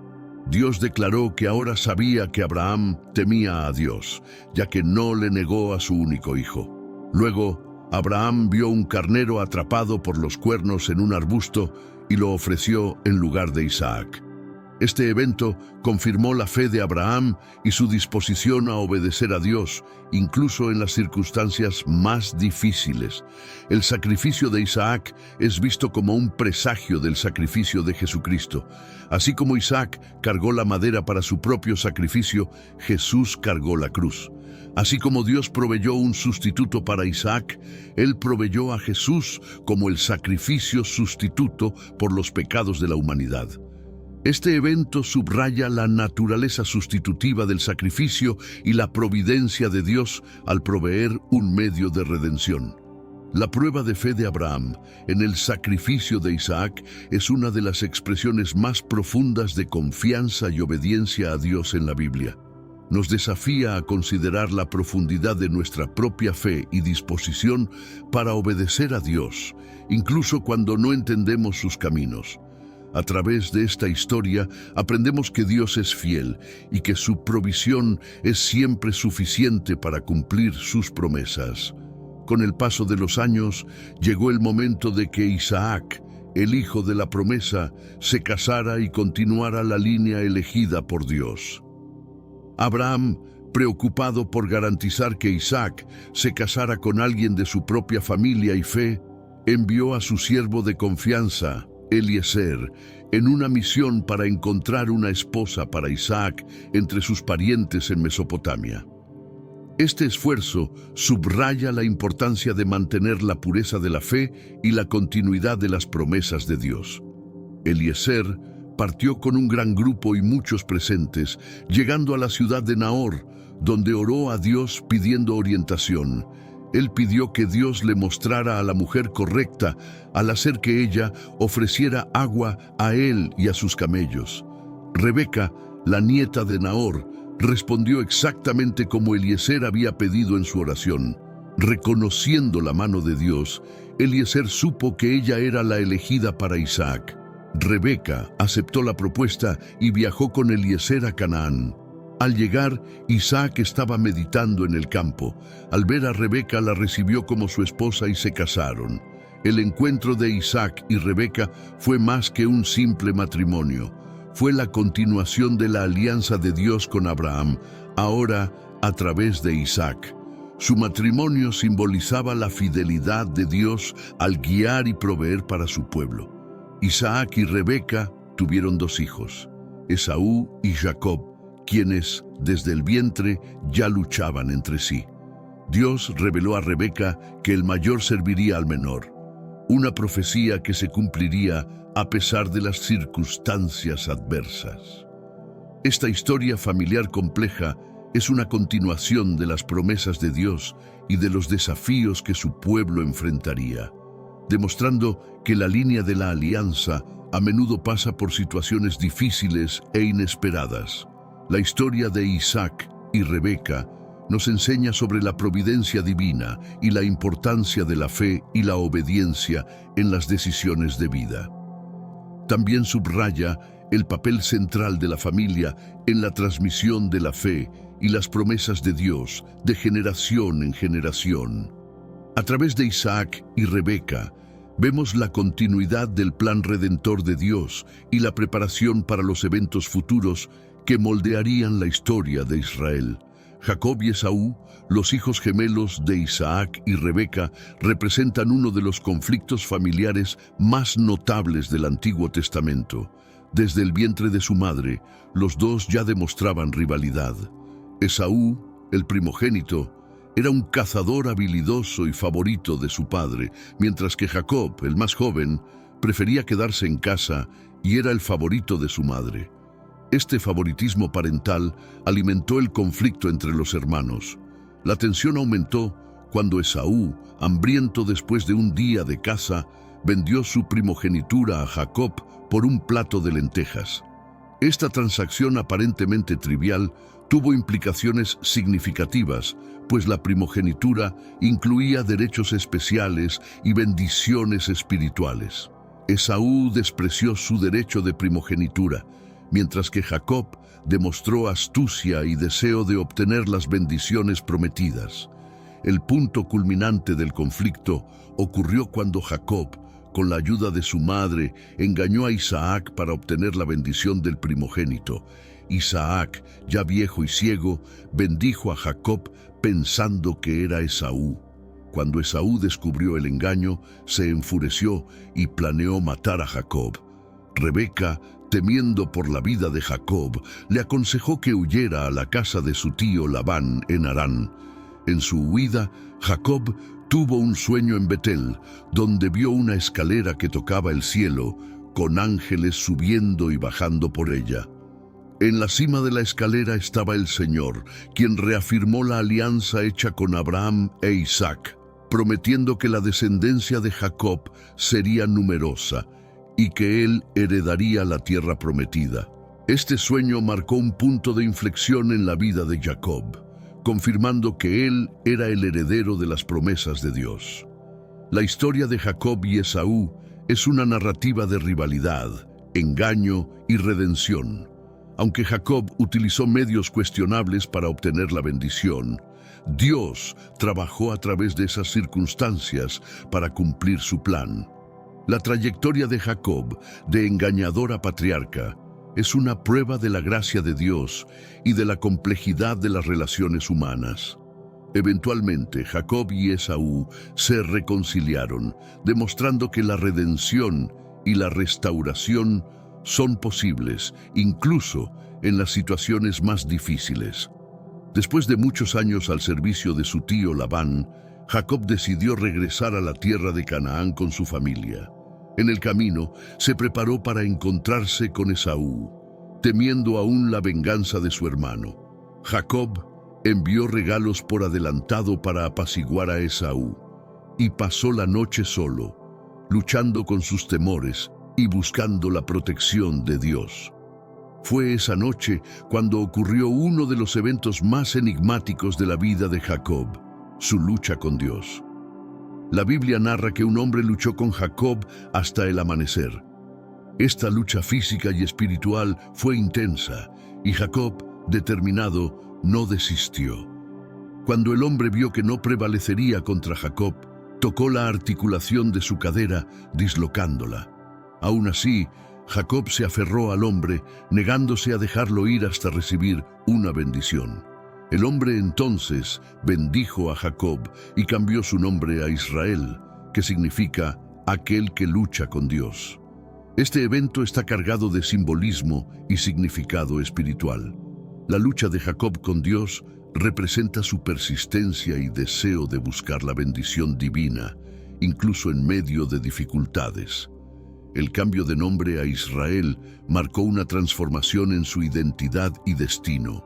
Dios declaró que ahora sabía que Abraham temía a Dios, ya que no le negó a su único hijo. Luego, Abraham vio un carnero atrapado por los cuernos en un arbusto y lo ofreció en lugar de Isaac. Este evento confirmó la fe de Abraham y su disposición a obedecer a Dios, incluso en las circunstancias más difíciles. El sacrificio de Isaac es visto como un presagio del sacrificio de Jesucristo. Así como Isaac cargó la madera para su propio sacrificio, Jesús cargó la cruz. Así como Dios proveyó un sustituto para Isaac, Él proveyó a Jesús como el sacrificio sustituto por los pecados de la humanidad. Este evento subraya la naturaleza sustitutiva del sacrificio y la providencia de Dios al proveer un medio de redención. La prueba de fe de Abraham en el sacrificio de Isaac es una de las expresiones más profundas de confianza y obediencia a Dios en la Biblia. Nos desafía a considerar la profundidad de nuestra propia fe y disposición para obedecer a Dios, incluso cuando no entendemos sus caminos. A través de esta historia aprendemos que Dios es fiel y que su provisión es siempre suficiente para cumplir sus promesas. Con el paso de los años, llegó el momento de que Isaac, el hijo de la promesa, se casara y continuara la línea elegida por Dios. Abraham, preocupado por garantizar que Isaac se casara con alguien de su propia familia y fe, envió a su siervo de confianza, Eliezer, en una misión para encontrar una esposa para Isaac entre sus parientes en Mesopotamia. Este esfuerzo subraya la importancia de mantener la pureza de la fe y la continuidad de las promesas de Dios. Eliezer partió con un gran grupo y muchos presentes, llegando a la ciudad de Nahor, donde oró a Dios pidiendo orientación. Él pidió que Dios le mostrara a la mujer correcta al hacer que ella ofreciera agua a él y a sus camellos. Rebeca, la nieta de Nahor, respondió exactamente como Eliezer había pedido en su oración. Reconociendo la mano de Dios, Eliezer supo que ella era la elegida para Isaac. Rebeca aceptó la propuesta y viajó con Eliezer a Canaán. Al llegar, Isaac estaba meditando en el campo. Al ver a Rebeca, la recibió como su esposa y se casaron. El encuentro de Isaac y Rebeca fue más que un simple matrimonio. Fue la continuación de la alianza de Dios con Abraham, ahora a través de Isaac. Su matrimonio simbolizaba la fidelidad de Dios al guiar y proveer para su pueblo. Isaac y Rebeca tuvieron 2 hijos, Esaú y Jacob, quienes, desde el vientre, ya luchaban entre sí. Dios reveló a Rebeca que el mayor serviría al menor, una profecía que se cumpliría a pesar de las circunstancias adversas. Esta historia familiar compleja es una continuación de las promesas de Dios y de los desafíos que su pueblo enfrentaría, demostrando que la línea de la alianza a menudo pasa por situaciones difíciles e inesperadas. La historia de Isaac y Rebeca nos enseña sobre la providencia divina y la importancia de la fe y la obediencia en las decisiones de vida. También subraya el papel central de la familia en la transmisión de la fe y las promesas de Dios de generación en generación. A través de Isaac y Rebeca, vemos la continuidad del plan redentor de Dios y la preparación para los eventos futuros que moldearían la historia de Israel. Jacob y Esaú, los hijos gemelos de Isaac y Rebeca, representan uno de los conflictos familiares más notables del Antiguo Testamento. Desde el vientre de su madre, los dos ya demostraban rivalidad. Esaú, el primogénito, era un cazador habilidoso y favorito de su padre, mientras que Jacob, el más joven, prefería quedarse en casa y era el favorito de su madre. Este favoritismo parental alimentó el conflicto entre los hermanos. La tensión aumentó cuando Esaú, hambriento después de un día de caza, vendió su primogenitura a Jacob por un plato de lentejas. Esta transacción aparentemente trivial tuvo implicaciones significativas, pues la primogenitura incluía derechos especiales y bendiciones espirituales. Esaú despreció su derecho de primogenitura, mientras que Jacob demostró astucia y deseo de obtener las bendiciones prometidas. El punto culminante del conflicto ocurrió cuando Jacob, con la ayuda de su madre, engañó a Isaac para obtener la bendición del primogénito. Isaac, ya viejo y ciego, bendijo a Jacob pensando que era Esaú. Cuando Esaú descubrió el engaño, se enfureció y planeó matar a Jacob. Rebeca, temiendo por la vida de Jacob, le aconsejó que huyera a la casa de su tío Labán en Harán. En su huida, Jacob tuvo un sueño en Betel, donde vio una escalera que tocaba el cielo, con ángeles subiendo y bajando por ella. En la cima de la escalera estaba el Señor, quien reafirmó la alianza hecha con Abraham e Isaac, prometiendo que la descendencia de Jacob sería numerosa y que él heredaría la tierra prometida. Este sueño marcó un punto de inflexión en la vida de Jacob, confirmando que él era el heredero de las promesas de Dios. La historia de Jacob y Esaú es una narrativa de rivalidad, engaño y redención. Aunque Jacob utilizó medios cuestionables para obtener la bendición, Dios trabajó a través de esas circunstancias para cumplir su plan. La trayectoria de Jacob, de engañador a patriarca, es una prueba de la gracia de Dios y de la complejidad de las relaciones humanas. Eventualmente, Jacob y Esaú se reconciliaron, demostrando que la redención y la restauración son posibles, incluso en las situaciones más difíciles. Después de muchos años al servicio de su tío Labán, Jacob decidió regresar a la tierra de Canaán con su familia. En el camino, se preparó para encontrarse con Esaú, temiendo aún la venganza de su hermano. Jacob envió regalos por adelantado para apaciguar a Esaú, y pasó la noche solo, luchando con sus temores y buscando la protección de Dios. Fue esa noche cuando ocurrió uno de los eventos más enigmáticos de la vida de Jacob, su lucha con Dios. La Biblia narra que un hombre luchó con Jacob hasta el amanecer. Esta lucha física y espiritual fue intensa, y Jacob, determinado, no desistió. Cuando el hombre vio que no prevalecería contra Jacob, tocó la articulación de su cadera, dislocándola. Aún así, Jacob se aferró al hombre, negándose a dejarlo ir hasta recibir una bendición. El hombre entonces bendijo a Jacob y cambió su nombre a Israel, que significa aquel que lucha con Dios. Este evento está cargado de simbolismo y significado espiritual. La lucha de Jacob con Dios representa su persistencia y deseo de buscar la bendición divina, incluso en medio de dificultades. El cambio de nombre a Israel marcó una transformación en su identidad y destino.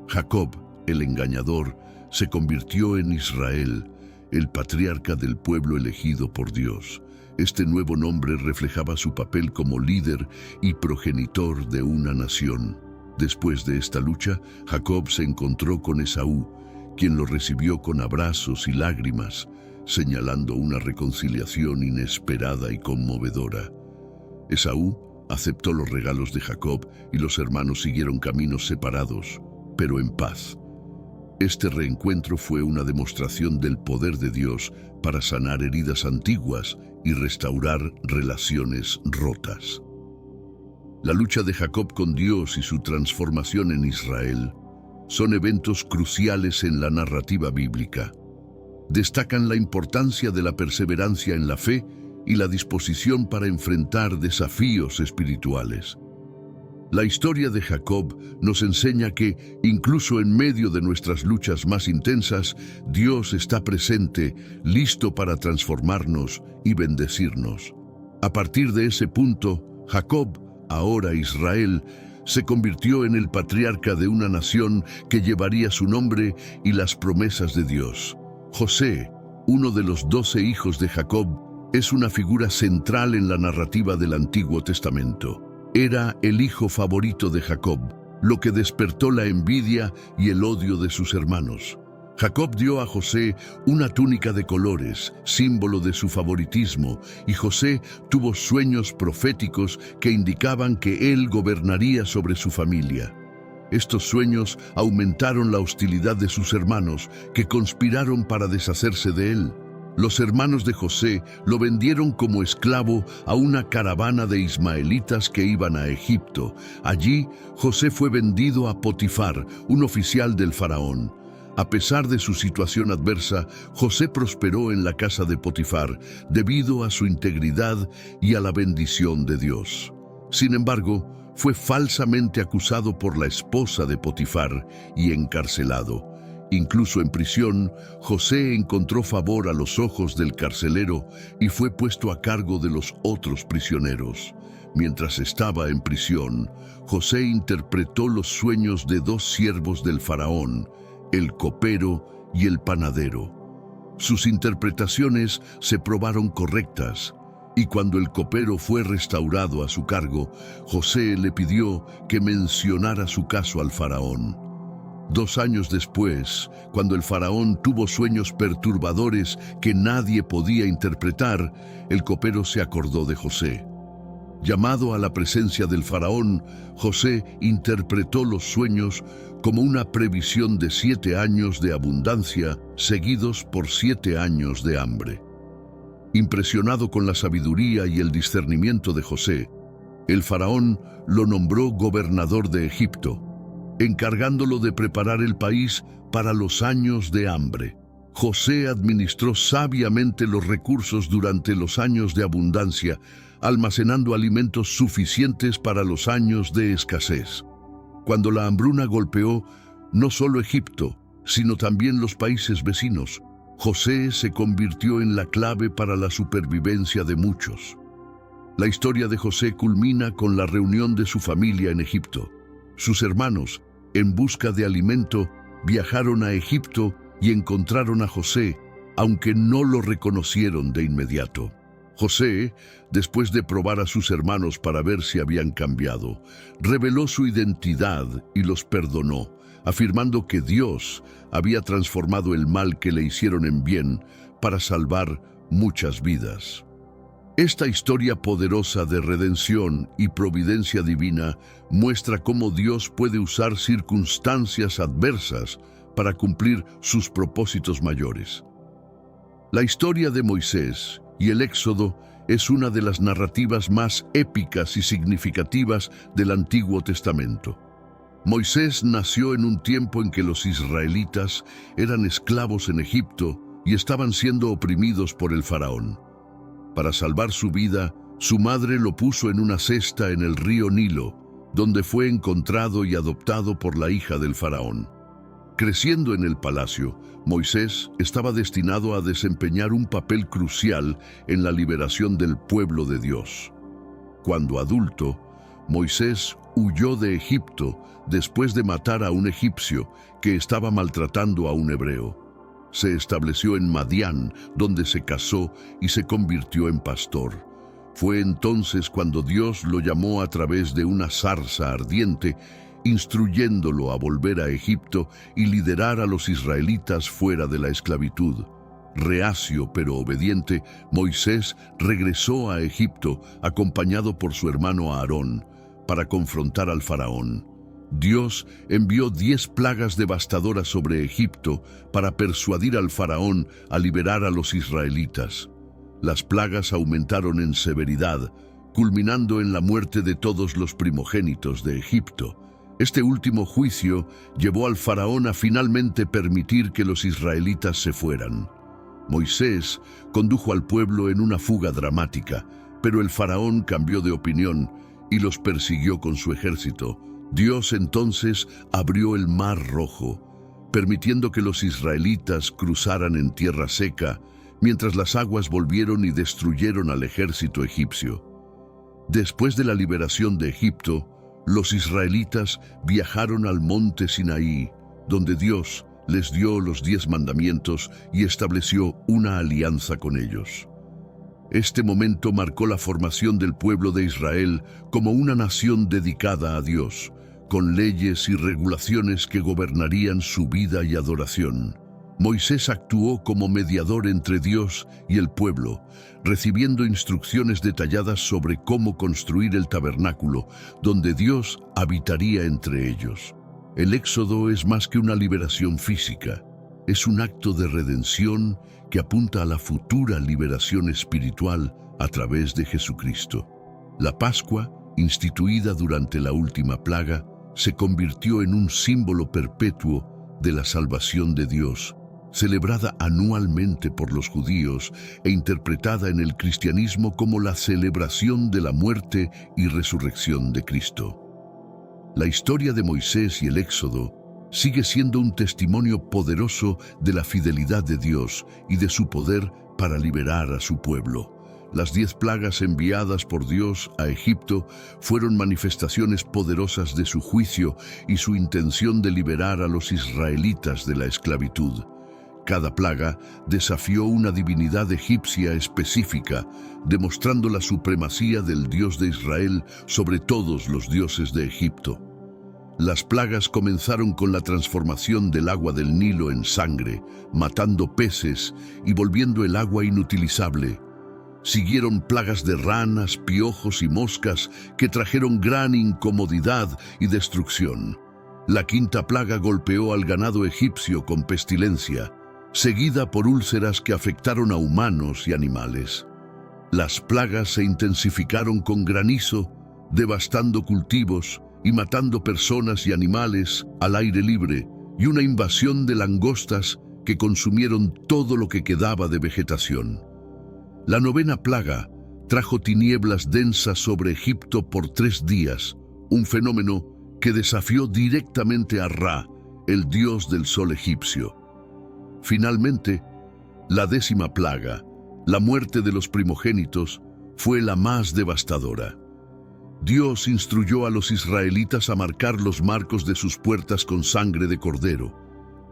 Jacob, el engañador, se convirtió en Israel, el patriarca del pueblo elegido por Dios. Este nuevo nombre reflejaba su papel como líder y progenitor de una nación. Después de esta lucha, Jacob se encontró con Esaú, quien lo recibió con abrazos y lágrimas, señalando una reconciliación inesperada y conmovedora. Esaú aceptó los regalos de Jacob y los hermanos siguieron caminos separados, pero en paz. Este reencuentro fue una demostración del poder de Dios para sanar heridas antiguas y restaurar relaciones rotas. La lucha de Jacob con Dios y su transformación en Israel son eventos cruciales en la narrativa bíblica. Destacan la importancia de la perseverancia en la fe y la disposición para enfrentar desafíos espirituales. La historia de Jacob nos enseña que, incluso en medio de nuestras luchas más intensas, Dios está presente, listo para transformarnos y bendecirnos. A partir de ese punto, Jacob, ahora Israel, se convirtió en el patriarca de una nación que llevaría su nombre y las promesas de Dios. José, uno de los 12 hijos de Jacob, es una figura central en la narrativa del Antiguo Testamento. Era el hijo favorito de Jacob, lo que despertó la envidia y el odio de sus hermanos. Jacob dio a José una túnica de colores, símbolo de su favoritismo, y José tuvo sueños proféticos que indicaban que él gobernaría sobre su familia. Estos sueños aumentaron la hostilidad de sus hermanos, que conspiraron para deshacerse de él. Los hermanos de José lo vendieron como esclavo a una caravana de ismaelitas que iban a Egipto. Allí, José fue vendido a Potifar, un oficial del faraón. A pesar de su situación adversa, José prosperó en la casa de Potifar debido a su integridad y a la bendición de Dios. Sin embargo, fue falsamente acusado por la esposa de Potifar y encarcelado. Incluso en prisión, José encontró favor a los ojos del carcelero y fue puesto a cargo de los otros prisioneros. Mientras estaba en prisión, José interpretó los sueños de dos siervos del faraón, el copero y el panadero. Sus interpretaciones se probaron correctas, y cuando el copero fue restaurado a su cargo, José le pidió que mencionara su caso al faraón. 2 años después, cuando el faraón tuvo sueños perturbadores que nadie podía interpretar, el copero se acordó de José. Llamado a la presencia del faraón, José interpretó los sueños como una previsión de 7 años de abundancia seguidos por 7 años de hambre. Impresionado con la sabiduría y el discernimiento de José, el faraón lo nombró gobernador de Egipto, encargándolo de preparar el país para los años de hambre. José administró sabiamente los recursos durante los años de abundancia, almacenando alimentos suficientes para los años de escasez. Cuando la hambruna golpeó no solo Egipto, sino también los países vecinos, José se convirtió en la clave para la supervivencia de muchos. La historia de José culmina con la reunión de su familia en Egipto. Sus hermanos, en busca de alimento, viajaron a Egipto y encontraron a José, aunque no lo reconocieron de inmediato. José, después de probar a sus hermanos para ver si habían cambiado, reveló su identidad y los perdonó, afirmando que Dios había transformado el mal que le hicieron en bien para salvar muchas vidas. Esta historia poderosa de redención y providencia divina muestra cómo Dios puede usar circunstancias adversas para cumplir sus propósitos mayores. La historia de Moisés y el Éxodo es una de las narrativas más épicas y significativas del Antiguo Testamento. Moisés nació en un tiempo en que los israelitas eran esclavos en Egipto y estaban siendo oprimidos por el faraón. Para salvar su vida, su madre lo puso en una cesta en el río Nilo, donde fue encontrado y adoptado por la hija del faraón. Creciendo en el palacio, Moisés estaba destinado a desempeñar un papel crucial en la liberación del pueblo de Dios. Cuando adulto, Moisés huyó de Egipto después de matar a un egipcio que estaba maltratando a un hebreo. Se estableció en Madián, donde se casó y se convirtió en pastor. Fue entonces cuando Dios lo llamó a través de una zarza ardiente, instruyéndolo a volver a Egipto y liderar a los israelitas fuera de la esclavitud. Reacio pero obediente, Moisés regresó a Egipto acompañado por su hermano Aarón para confrontar al faraón. Dios envió 10 plagas devastadoras sobre Egipto para persuadir al faraón a liberar a los israelitas. Las plagas aumentaron en severidad, culminando en la muerte de todos los primogénitos de Egipto. Este último juicio llevó al faraón a finalmente permitir que los israelitas se fueran. Moisés condujo al pueblo en una fuga dramática, pero el faraón cambió de opinión y los persiguió con su ejército. Dios entonces abrió el Mar Rojo, permitiendo que los israelitas cruzaran en tierra seca, mientras las aguas volvieron y destruyeron al ejército egipcio. Después de la liberación de Egipto, los israelitas viajaron al monte Sinaí, donde Dios les dio los 10 mandamientos y estableció una alianza con ellos. Este momento marcó la formación del pueblo de Israel como una nación dedicada a Dios, con leyes y regulaciones que gobernarían su vida y adoración. Moisés actuó como mediador entre Dios y el pueblo, recibiendo instrucciones detalladas sobre cómo construir el tabernáculo, donde Dios habitaría entre ellos. El Éxodo es más que una liberación física, es un acto de redención que apunta a la futura liberación espiritual a través de Jesucristo. La Pascua, instituida durante la última plaga, se convirtió en un símbolo perpetuo de la salvación de Dios, celebrada anualmente por los judíos e interpretada en el cristianismo como la celebración de la muerte y resurrección de Cristo. La historia de Moisés y el Éxodo sigue siendo un testimonio poderoso de la fidelidad de Dios y de su poder para liberar a su pueblo. Las 10 plagas enviadas por Dios a Egipto fueron manifestaciones poderosas de su juicio y su intención de liberar a los israelitas de la esclavitud. Cada plaga desafió una divinidad egipcia específica, demostrando la supremacía del Dios de Israel sobre todos los dioses de Egipto. Las plagas comenzaron con la transformación del agua del Nilo en sangre, matando peces y volviendo el agua inutilizable. Siguieron plagas de ranas, piojos y moscas que trajeron gran incomodidad y destrucción. La quinta plaga golpeó al ganado egipcio con pestilencia, seguida por úlceras que afectaron a humanos y animales. Las plagas se intensificaron con granizo, devastando cultivos y matando personas y animales al aire libre, y una invasión de langostas que consumieron todo lo que quedaba de vegetación. La novena plaga trajo tinieblas densas sobre Egipto por 3 días, un fenómeno que desafió directamente a Ra, el dios del sol egipcio. Finalmente, la 10ª plaga, la muerte de los primogénitos, fue la más devastadora. Dios instruyó a los israelitas a marcar los marcos de sus puertas con sangre de cordero,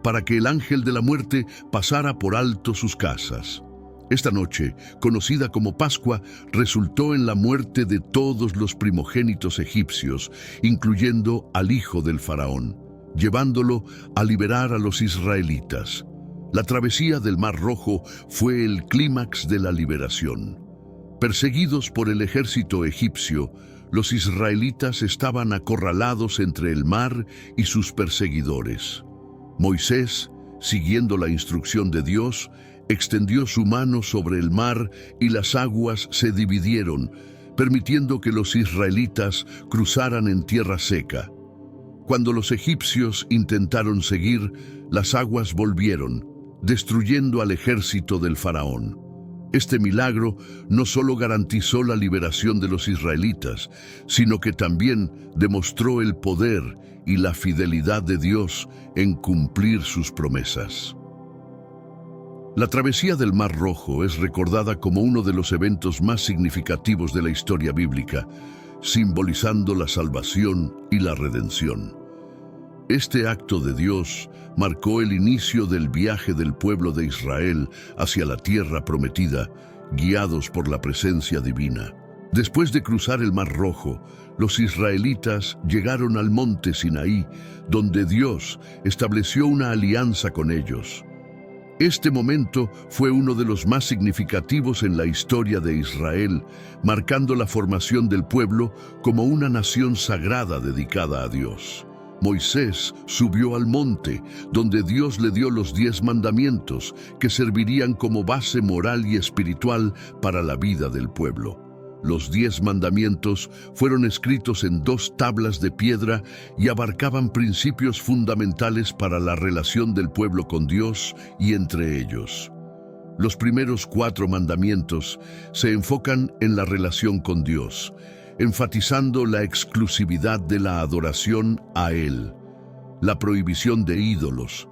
para que el ángel de la muerte pasara por alto sus casas. Esta noche, conocida como Pascua, resultó en la muerte de todos los primogénitos egipcios, incluyendo al hijo del faraón, llevándolo a liberar a los israelitas. La travesía del Mar Rojo fue el clímax de la liberación. Perseguidos por el ejército egipcio, los israelitas estaban acorralados entre el mar y sus perseguidores. Moisés, siguiendo la instrucción de Dios, extendió su mano sobre el mar y las aguas se dividieron, permitiendo que los israelitas cruzaran en tierra seca. Cuando los egipcios intentaron seguir, las aguas volvieron, destruyendo al ejército del faraón. Este milagro no solo garantizó la liberación de los israelitas, sino que también demostró el poder y la fidelidad de Dios en cumplir sus promesas. La travesía del Mar Rojo es recordada como uno de los eventos más significativos de la historia bíblica, simbolizando la salvación y la redención. Este acto de Dios marcó el inicio del viaje del pueblo de Israel hacia la tierra prometida, guiados por la presencia divina. Después de cruzar el Mar Rojo, los israelitas llegaron al monte Sinaí, donde Dios estableció una alianza con ellos. Este momento fue uno de los más significativos en la historia de Israel, marcando la formación del pueblo como una nación sagrada dedicada a Dios. Moisés subió al monte, donde Dios le dio los 10 mandamientos, que servirían como base moral y espiritual para la vida del pueblo. Los 10 mandamientos fueron escritos en 2 tablas de piedra y abarcaban principios fundamentales para la relación del pueblo con Dios y entre ellos. Los primeros 4 mandamientos se enfocan en la relación con Dios, enfatizando la exclusividad de la adoración a Él, la prohibición de ídolos,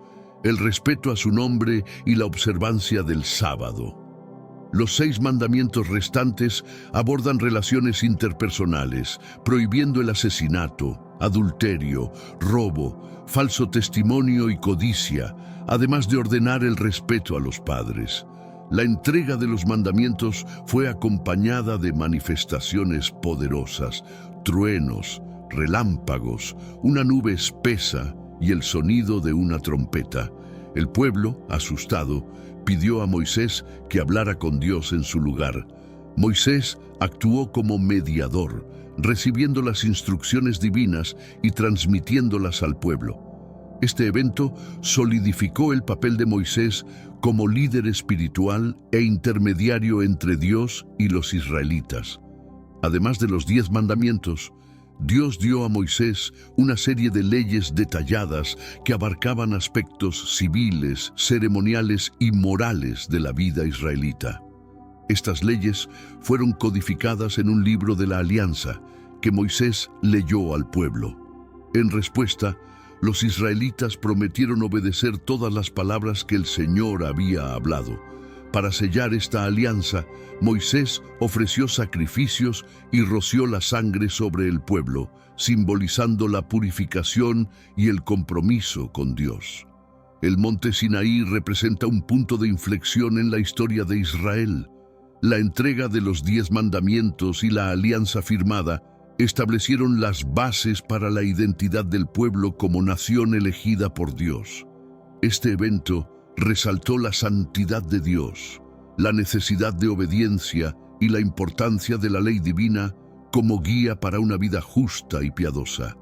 el respeto a su nombre y la observancia del sábado. Los 6 mandamientos restantes abordan relaciones interpersonales, prohibiendo el asesinato, adulterio, robo, falso testimonio y codicia, además de ordenar el respeto a los padres. La entrega de los mandamientos fue acompañada de manifestaciones poderosas, truenos, relámpagos, una nube espesa y el sonido de una trompeta. El pueblo, asustado, pidió a Moisés que hablara con Dios en su lugar. Moisés actuó como mediador, recibiendo las instrucciones divinas y transmitiéndolas al pueblo. Este evento solidificó el papel de Moisés como líder espiritual e intermediario entre Dios y los israelitas. Además de los 10 mandamientos, Dios dio a Moisés una serie de leyes detalladas que abarcaban aspectos civiles, ceremoniales y morales de la vida israelita. Estas leyes fueron codificadas en un libro de la Alianza que Moisés leyó al pueblo. En respuesta, los israelitas prometieron obedecer todas las palabras que el Señor había hablado, Para sellar esta alianza, Moisés ofreció sacrificios y roció la sangre sobre el pueblo, simbolizando la purificación y el compromiso con Dios. El monte Sinaí representa un punto de inflexión en la historia de Israel. La entrega de los 10 mandamientos y la alianza firmada establecieron las bases para la identidad del pueblo como nación elegida por Dios. Este evento resaltó la santidad de Dios, la necesidad de obediencia y la importancia de la ley divina como guía para una vida justa y piadosa.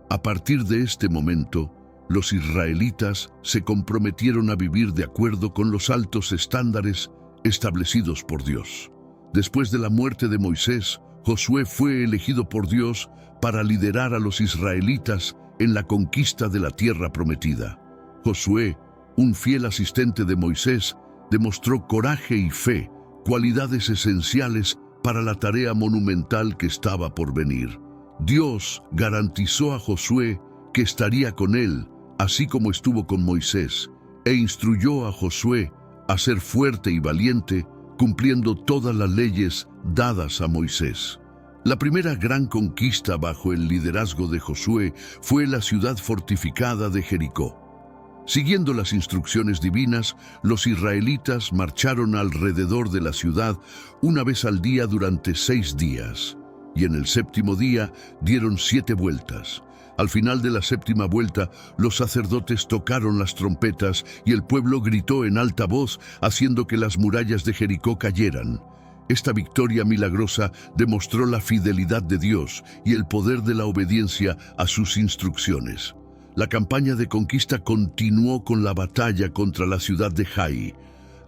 A partir de este momento, los israelitas se comprometieron a vivir de acuerdo con los altos estándares establecidos por Dios. Después de la muerte de Moisés, Josué fue elegido por Dios para liderar a los israelitas en la conquista de la tierra prometida. Josué, un fiel asistente de Moisés, demostró coraje y fe, cualidades esenciales para la tarea monumental que estaba por venir. Dios garantizó a Josué que estaría con él, así como estuvo con Moisés, e instruyó a Josué a ser fuerte y valiente, cumpliendo todas las leyes dadas a Moisés. La primera gran conquista bajo el liderazgo de Josué fue la ciudad fortificada de Jericó. Siguiendo las instrucciones divinas, los israelitas marcharon alrededor de la ciudad una vez al día durante 6 días, y en el 7º día dieron 7 vueltas. Al final de la 7ª vuelta, los sacerdotes tocaron las trompetas y el pueblo gritó en alta voz, haciendo que las murallas de Jericó cayeran. Esta victoria milagrosa demostró la fidelidad de Dios y el poder de la obediencia a sus instrucciones. La campaña de conquista continuó con la batalla contra la ciudad de Jai.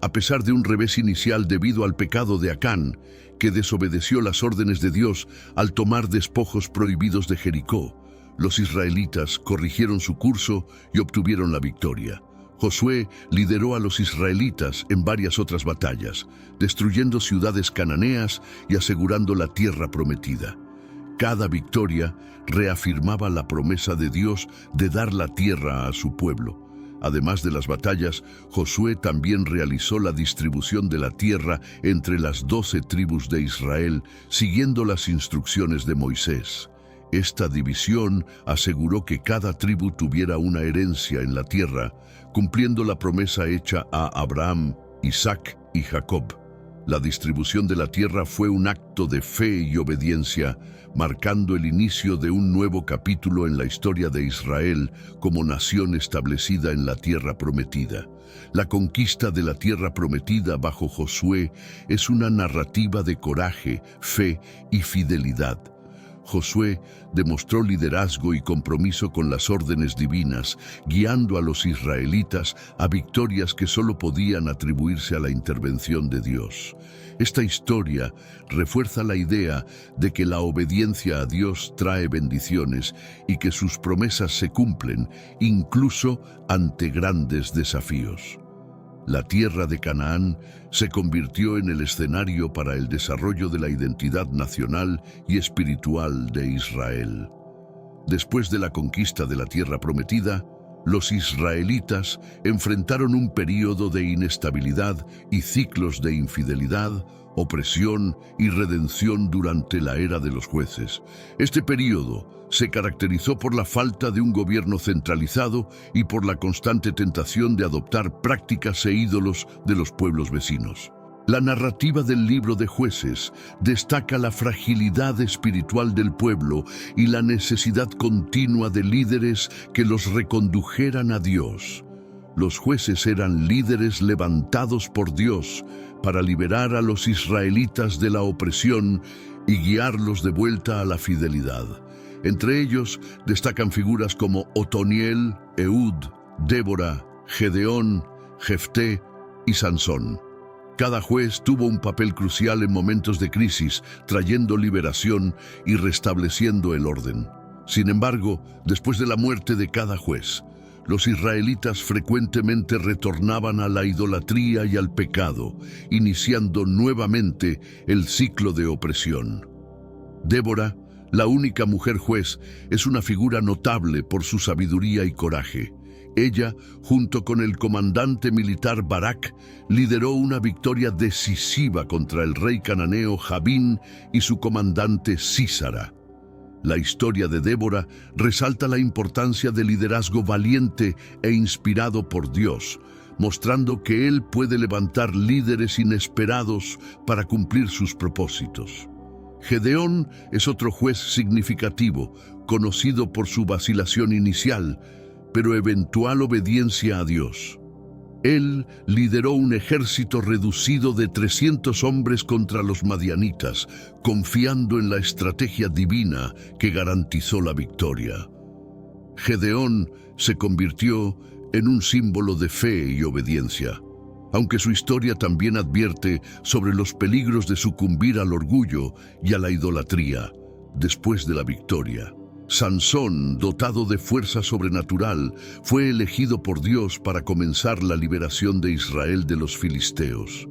A pesar de un revés inicial debido al pecado de Acán, que desobedeció las órdenes de Dios al tomar despojos prohibidos de Jericó, los israelitas corrigieron su curso y obtuvieron la victoria. Josué lideró a los israelitas en varias otras batallas, destruyendo ciudades cananeas y asegurando la tierra prometida. Cada victoria reafirmaba la promesa de Dios de dar la tierra a su pueblo. Además de las batallas, Josué también realizó la distribución de la tierra entre las 12 tribus de Israel, siguiendo las instrucciones de Moisés. Esta división aseguró que cada tribu tuviera una herencia en la tierra, cumpliendo la promesa hecha a Abraham, Isaac y Jacob. La distribución de la tierra fue un acto de fe y obediencia, marcando el inicio de un nuevo capítulo en la historia de Israel como nación establecida en la tierra prometida. La conquista de la tierra prometida bajo Josué es una narrativa de coraje, fe y fidelidad. Josué demostró liderazgo y compromiso con las órdenes divinas, guiando a los israelitas a victorias que solo podían atribuirse a la intervención de Dios. Esta historia refuerza la idea de que la obediencia a Dios trae bendiciones y que sus promesas se cumplen, incluso ante grandes desafíos. La tierra de Canaán se convirtió en el escenario para el desarrollo de la identidad nacional y espiritual de Israel. Después de la conquista de la tierra prometida, los israelitas enfrentaron un período de inestabilidad y ciclos de infidelidad, opresión y redención durante la era de los jueces. Este período se caracterizó por la falta de un gobierno centralizado y por la constante tentación de adoptar prácticas e ídolos de los pueblos vecinos. La narrativa del libro de Jueces destaca la fragilidad espiritual del pueblo y la necesidad continua de líderes que los recondujeran a Dios. Los jueces eran líderes levantados por Dios para liberar a los israelitas de la opresión y guiarlos de vuelta a la fidelidad. Entre ellos destacan figuras como Otoniel, Ehud, Débora, Gedeón, Jefté y Sansón. Cada juez tuvo un papel crucial en momentos de crisis, trayendo liberación y restableciendo el orden. Sin embargo, después de la muerte de cada juez, los israelitas frecuentemente retornaban a la idolatría y al pecado, iniciando nuevamente el ciclo de opresión. Débora, la única mujer juez, es una figura notable por su sabiduría y coraje. Ella, junto con el comandante militar Barak, lideró una victoria decisiva contra el rey cananeo Jabín y su comandante Sísara. La historia de Débora resalta la importancia del liderazgo valiente e inspirado por Dios, mostrando que Él puede levantar líderes inesperados para cumplir sus propósitos. Gedeón es otro juez significativo, conocido por su vacilación inicial, pero eventual obediencia a Dios. Él lideró un ejército reducido de 300 hombres contra los madianitas, confiando en la estrategia divina que garantizó la victoria. Gedeón se convirtió en un símbolo de fe y obediencia, aunque su historia también advierte sobre los peligros de sucumbir al orgullo y a la idolatría después de la victoria. Sansón, dotado de fuerza sobrenatural, fue elegido por Dios para comenzar la liberación de Israel de los filisteos.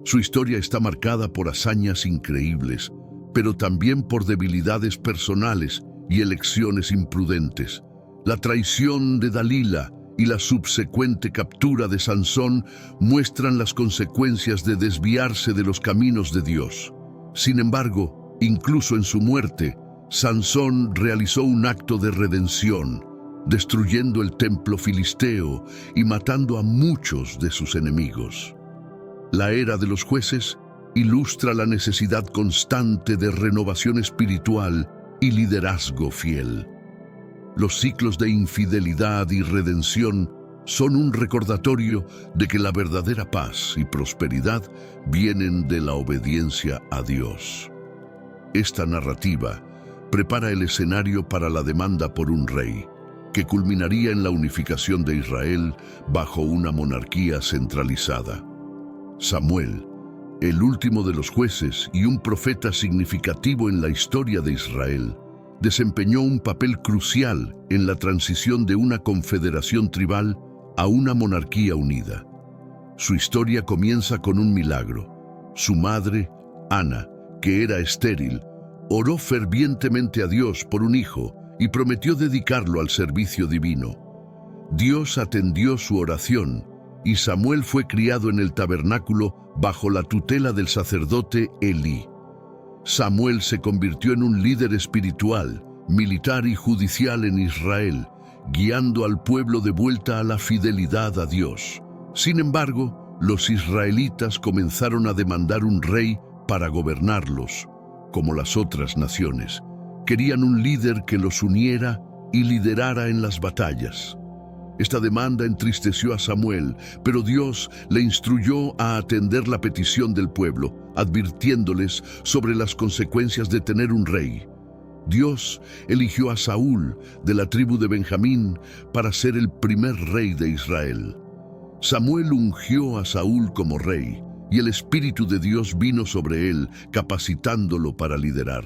Su historia está marcada por hazañas increíbles, pero también por debilidades personales y elecciones imprudentes. La traición de Dalila y la subsecuente captura de Sansón muestran las consecuencias de desviarse de los caminos de Dios. Sin embargo, incluso en su muerte, Sansón realizó un acto de redención, destruyendo el templo filisteo y matando a muchos de sus enemigos. La era de los jueces ilustra la necesidad constante de renovación espiritual y liderazgo fiel. Los ciclos de infidelidad y redención son un recordatorio de que la verdadera paz y prosperidad vienen de la obediencia a Dios. Esta narrativa prepara el escenario para la demanda por un rey, que culminaría en la unificación de Israel bajo una monarquía centralizada. Samuel, el último de los jueces y un profeta significativo en la historia de Israel, desempeñó un papel crucial en la transición de una confederación tribal a una monarquía unida. Su historia comienza con un milagro. Su madre, Ana, que era estéril, oró fervientemente a Dios por un hijo y prometió dedicarlo al servicio divino. Dios atendió su oración y Samuel fue criado en el tabernáculo bajo la tutela del sacerdote Elí. Samuel se convirtió en un líder espiritual, militar y judicial en Israel, guiando al pueblo de vuelta a la fidelidad a Dios. Sin embargo, los israelitas comenzaron a demandar un rey para gobernarlos, como las otras naciones. Querían un líder que los uniera y liderara en las batallas. Esta demanda entristeció a Samuel, pero Dios le instruyó a atender la petición del pueblo, advirtiéndoles sobre las consecuencias de tener un rey. Dios eligió a Saúl, de la tribu de Benjamín, para ser el primer rey de Israel. Samuel ungió a Saúl como rey, y el Espíritu de Dios vino sobre él, capacitándolo para liderar.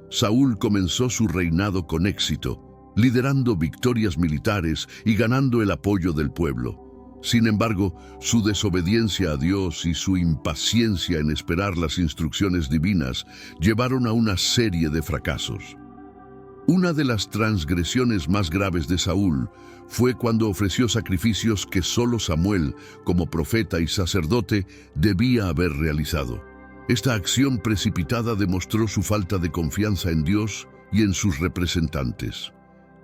Saúl comenzó su reinado con éxito, liderando victorias militares y ganando el apoyo del pueblo. Sin embargo, su desobediencia a Dios y su impaciencia en esperar las instrucciones divinas llevaron a una serie de fracasos. Una de las transgresiones más graves de Saúl fue cuando ofreció sacrificios que solo Samuel, como profeta y sacerdote, debía haber realizado. Esta acción precipitada demostró su falta de confianza en Dios y en sus representantes.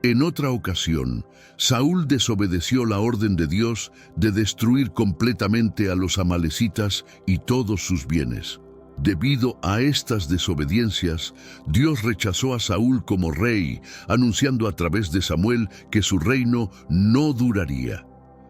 En otra ocasión, Saúl desobedeció la orden de Dios de destruir completamente a los amalecitas y todos sus bienes. Debido a estas desobediencias, Dios rechazó a Saúl como rey, anunciando a través de Samuel que su reino no duraría.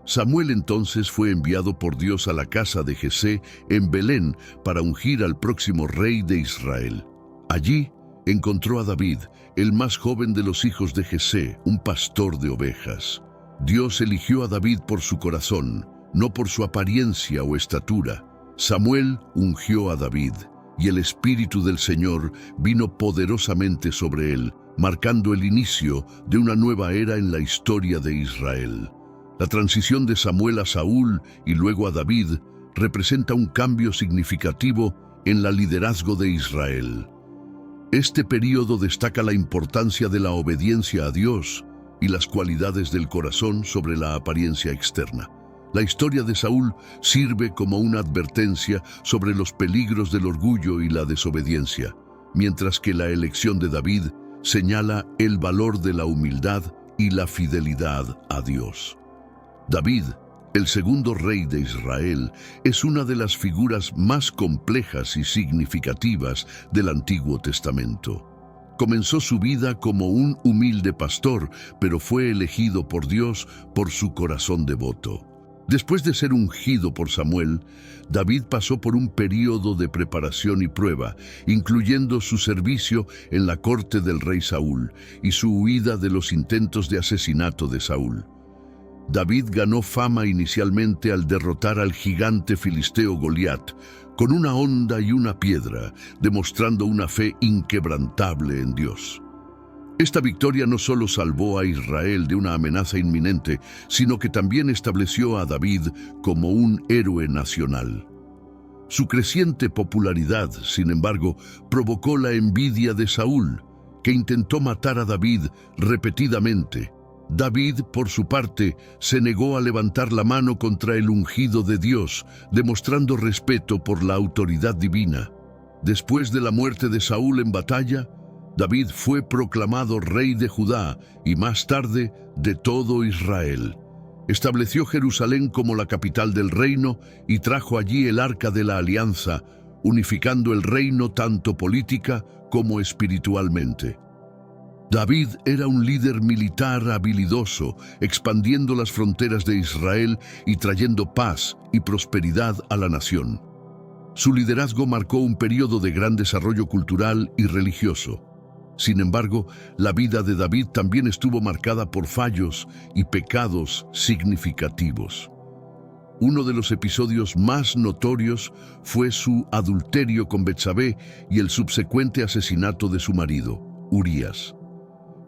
Samuel entonces fue enviado por Dios a la casa de Jesé en Belén para ungir al próximo rey de Israel. Allí encontró a David, el más joven de los hijos de Jesé, un pastor de ovejas. Dios eligió a David por su corazón, no por su apariencia o estatura. Samuel ungió a David, y el Espíritu del Señor vino poderosamente sobre él, marcando el inicio de una nueva era en la historia de Israel. La transición de Samuel a Saúl y luego a David representa un cambio significativo en el liderazgo de Israel. Este período destaca la importancia de la obediencia a Dios y las cualidades del corazón sobre la apariencia externa. La historia de Saúl sirve como una advertencia sobre los peligros del orgullo y la desobediencia, mientras que la elección de David señala el valor de la humildad y la fidelidad a Dios. David, el segundo rey de Israel, es una de las figuras más complejas y significativas del Antiguo Testamento. Comenzó su vida como un humilde pastor, pero fue elegido por Dios por su corazón devoto. Después de ser ungido por Samuel, David pasó por un período de preparación y prueba, incluyendo su servicio en la corte del rey Saúl y su huida de los intentos de asesinato de Saúl. David ganó fama inicialmente al derrotar al gigante filisteo Goliat con una honda y una piedra, demostrando una fe inquebrantable en Dios. Esta victoria no solo salvó a Israel de una amenaza inminente, sino que también estableció a David como un héroe nacional. Su creciente popularidad, sin embargo, provocó la envidia de Saúl, que intentó matar a David repetidamente. David, por su parte, se negó a levantar la mano contra el ungido de Dios, demostrando respeto por la autoridad divina. Después de la muerte de Saúl en batalla, David fue proclamado rey de Judá y más tarde de todo Israel. Estableció Jerusalén como la capital del reino y trajo allí el Arca de la Alianza, unificando el reino tanto política como espiritualmente. David era un líder militar habilidoso, expandiendo las fronteras de Israel y trayendo paz y prosperidad a la nación. Su liderazgo marcó un periodo de gran desarrollo cultural y religioso. Sin embargo, la vida de David también estuvo marcada por fallos y pecados significativos. Uno de los episodios más notorios fue su adulterio con Betsabé y el subsecuente asesinato de su marido, Urías.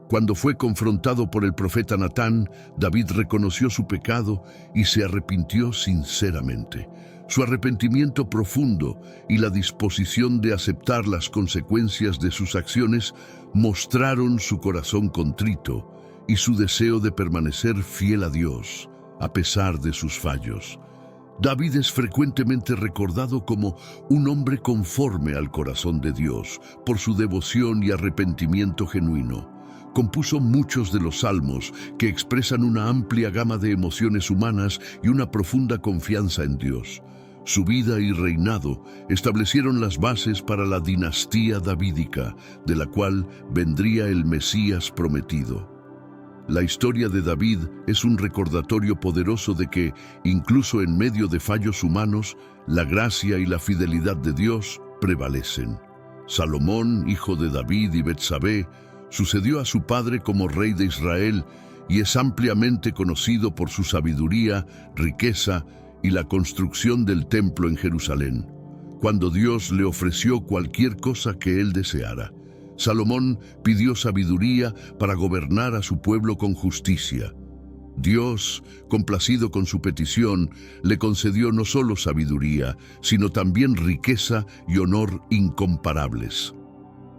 Cuando fue confrontado por el profeta Natán, David reconoció su pecado y se arrepintió sinceramente. Su arrepentimiento profundo y la disposición de aceptar las consecuencias de sus acciones mostraron su corazón contrito y su deseo de permanecer fiel a Dios, a pesar de sus fallos. David es frecuentemente recordado como un hombre conforme al corazón de Dios por su devoción y arrepentimiento genuino. Compuso muchos de los salmos que expresan una amplia gama de emociones humanas y una profunda confianza en Dios. Su vida y reinado establecieron las bases para la dinastía davídica, de la cual vendría el Mesías prometido. La historia de David es un recordatorio poderoso de que, incluso en medio de fallos humanos, la gracia y la fidelidad de Dios prevalecen. Salomón, hijo de David y Betsabé, sucedió a su padre como rey de Israel y es ampliamente conocido por su sabiduría, riqueza y la construcción del templo en Jerusalén, cuando Dios le ofreció cualquier cosa que él deseara. Salomón pidió sabiduría para gobernar a su pueblo con justicia. Dios, complacido con su petición, le concedió no solo sabiduría, sino también riqueza y honor incomparables.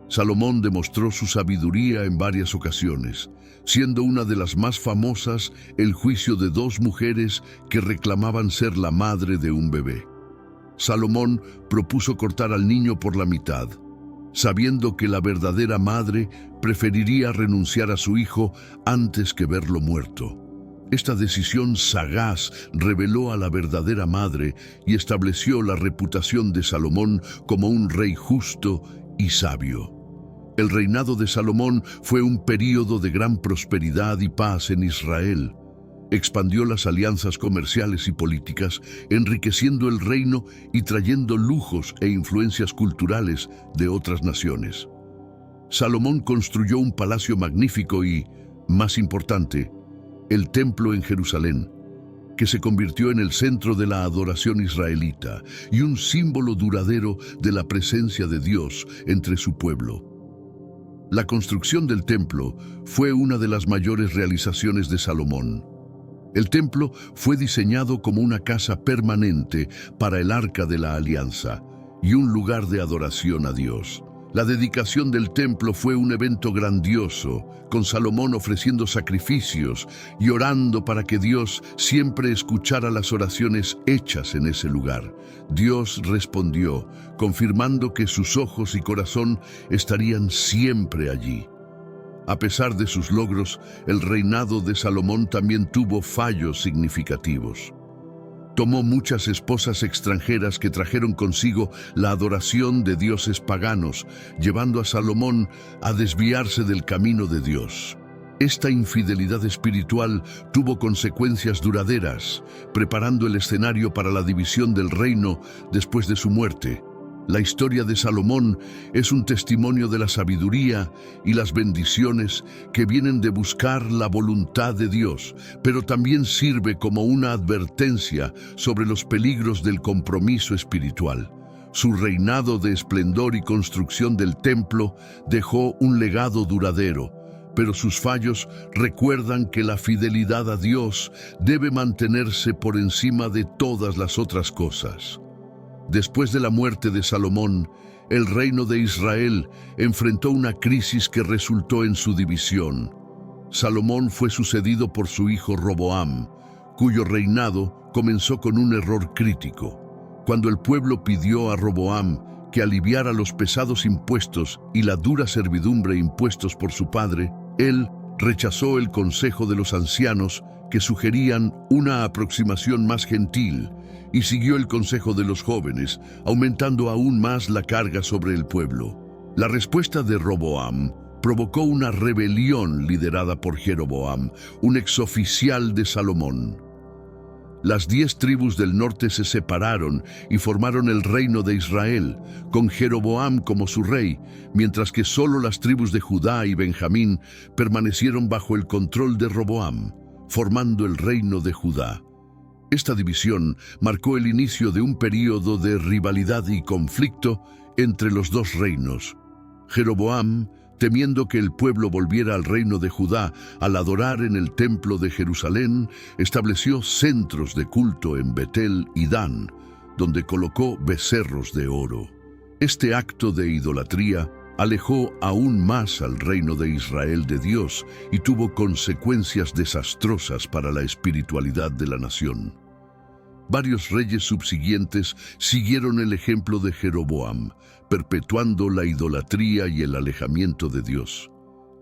Salomón demostró su sabiduría en varias ocasiones, siendo una de las más famosas el juicio de dos mujeres que reclamaban ser la madre de un bebé. Salomón propuso cortar al niño por la mitad, sabiendo que la verdadera madre preferiría renunciar a su hijo antes que verlo muerto. Esta decisión sagaz reveló a la verdadera madre y estableció la reputación de Salomón como un rey justo y sabio. El reinado de Salomón fue un período de gran prosperidad y paz en Israel. Expandió las alianzas comerciales y políticas, enriqueciendo el reino y trayendo lujos e influencias culturales de otras naciones. Salomón construyó un palacio magnífico y, más importante, el templo en Jerusalén, que se convirtió en el centro de la adoración israelita y un símbolo duradero de la presencia de Dios entre su pueblo. La construcción del templo fue una de las mayores realizaciones de Salomón. El templo fue diseñado como una casa permanente para el Arca de la Alianza y un lugar de adoración a Dios. La dedicación del templo fue un evento grandioso, con Salomón ofreciendo sacrificios y orando para que Dios siempre escuchara las oraciones hechas en ese lugar. Dios respondió, confirmando que sus ojos y corazón estarían siempre allí. A pesar de sus logros, el reinado de Salomón también tuvo fallos significativos. Tomó muchas esposas extranjeras que trajeron consigo la adoración de dioses paganos, llevando a Salomón a desviarse del camino de Dios. Esta infidelidad espiritual tuvo consecuencias duraderas, preparando el escenario para la división del reino después de su muerte. La historia de Salomón es un testimonio de la sabiduría y las bendiciones que vienen de buscar la voluntad de Dios, pero también sirve como una advertencia sobre los peligros del compromiso espiritual. Su reinado de esplendor y construcción del templo dejó un legado duradero, pero sus fallos recuerdan que la fidelidad a Dios debe mantenerse por encima de todas las otras cosas. Después de la muerte de Salomón, el reino de Israel enfrentó una crisis que resultó en su división. Salomón fue sucedido por su hijo Roboam, cuyo reinado comenzó con un error crítico. Cuando el pueblo pidió a Roboam que aliviara los pesados impuestos y la dura servidumbre impuestos por su padre, él rechazó el consejo de los ancianos que sugerían una aproximación más gentil y siguió el consejo de los jóvenes, aumentando aún más la carga sobre el pueblo. La respuesta de Roboam provocó una rebelión liderada por Jeroboam, un exoficial de Salomón. Las 10 tribus del norte se separaron y formaron el reino de Israel, con Jeroboam como su rey, mientras que solo las tribus de Judá y Benjamín permanecieron bajo el control de Roboam, formando el reino de Judá. Esta división marcó el inicio de un período de rivalidad y conflicto entre los dos reinos. Jeroboam, temiendo que el pueblo volviera al reino de Judá al adorar en el templo de Jerusalén, estableció centros de culto en Betel y Dan, donde colocó becerros de oro. Este acto de idolatría alejó aún más al reino de Israel de Dios y tuvo consecuencias desastrosas para la espiritualidad de la nación. Varios reyes subsiguientes siguieron el ejemplo de Jeroboam, perpetuando la idolatría y el alejamiento de Dios.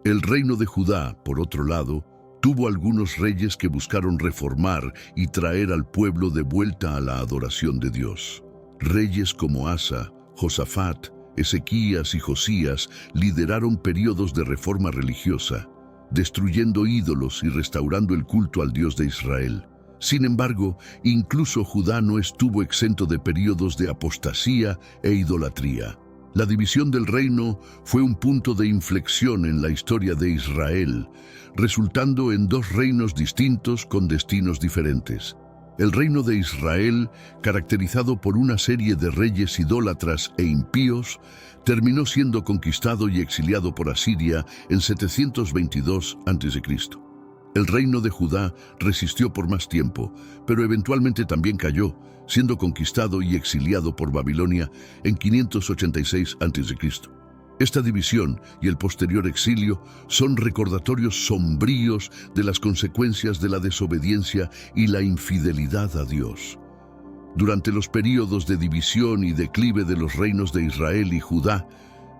El reino de Judá, por otro lado, tuvo algunos reyes que buscaron reformar y traer al pueblo de vuelta a la adoración de Dios. Reyes como Asa, Josafat, Ezequías y Josías lideraron periodos de reforma religiosa, destruyendo ídolos y restaurando el culto al Dios de Israel. Sin embargo, incluso Judá no estuvo exento de periodos de apostasía e idolatría. La división del reino fue un punto de inflexión en la historia de Israel, resultando en 2 reinos distintos con destinos diferentes. El reino de Israel, caracterizado por una serie de reyes idólatras e impíos, terminó siendo conquistado y exiliado por Asiria en 722 a.C. El reino de Judá resistió por más tiempo, pero eventualmente también cayó, siendo conquistado y exiliado por Babilonia en 586 a.C. Esta división y el posterior exilio son recordatorios sombríos de las consecuencias de la desobediencia y la infidelidad a Dios. Durante los períodos de división y declive de los reinos de Israel y Judá,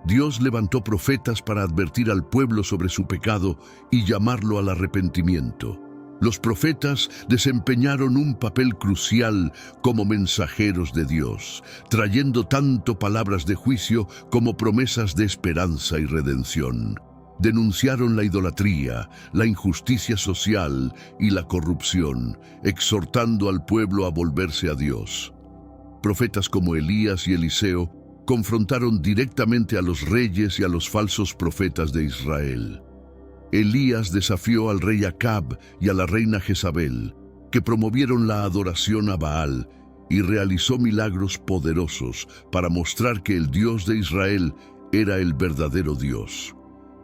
Dios levantó profetas para advertir al pueblo sobre su pecado y llamarlo al arrepentimiento. Los profetas desempeñaron un papel crucial como mensajeros de Dios, trayendo tanto palabras de juicio como promesas de esperanza y redención. Denunciaron la idolatría, la injusticia social y la corrupción, exhortando al pueblo a volverse a Dios. Profetas como Elías y Eliseo confrontaron directamente a los reyes y a los falsos profetas de Israel. Elías desafió al rey Acab y a la reina Jezabel, que promovieron la adoración a Baal, y realizó milagros poderosos para mostrar que el Dios de Israel era el verdadero Dios.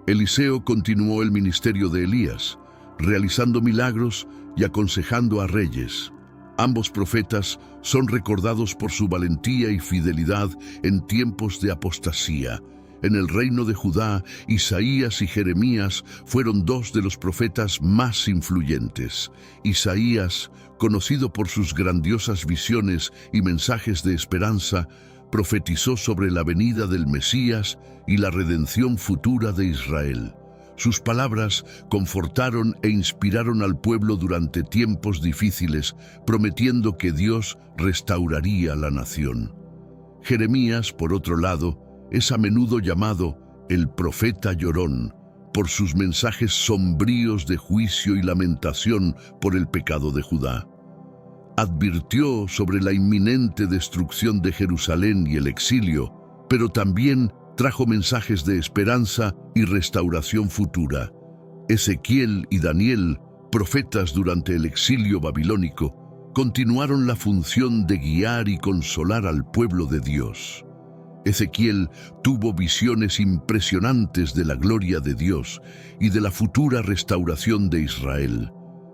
Eliseo continuó el ministerio de Elías, realizando milagros y aconsejando a reyes. Ambos profetas son recordados por su valentía y fidelidad en tiempos de apostasía, En el reino de Judá, Isaías y Jeremías fueron dos de los profetas más influyentes. Isaías, conocido por sus grandiosas visiones y mensajes de esperanza, profetizó sobre la venida del Mesías y la redención futura de Israel. Sus palabras confortaron e inspiraron al pueblo durante tiempos difíciles, prometiendo que Dios restauraría la nación. Jeremías, por otro lado, es a menudo llamado el profeta llorón por sus mensajes sombríos de juicio y lamentación por el pecado de Judá. Advirtió sobre la inminente destrucción de Jerusalén y el exilio, pero también trajo mensajes de esperanza y restauración futura. Ezequiel y Daniel, profetas durante el exilio babilónico, continuaron la función de guiar y consolar al pueblo de Dios. Ezequiel tuvo visiones impresionantes de la gloria de Dios y de la futura restauración de Israel,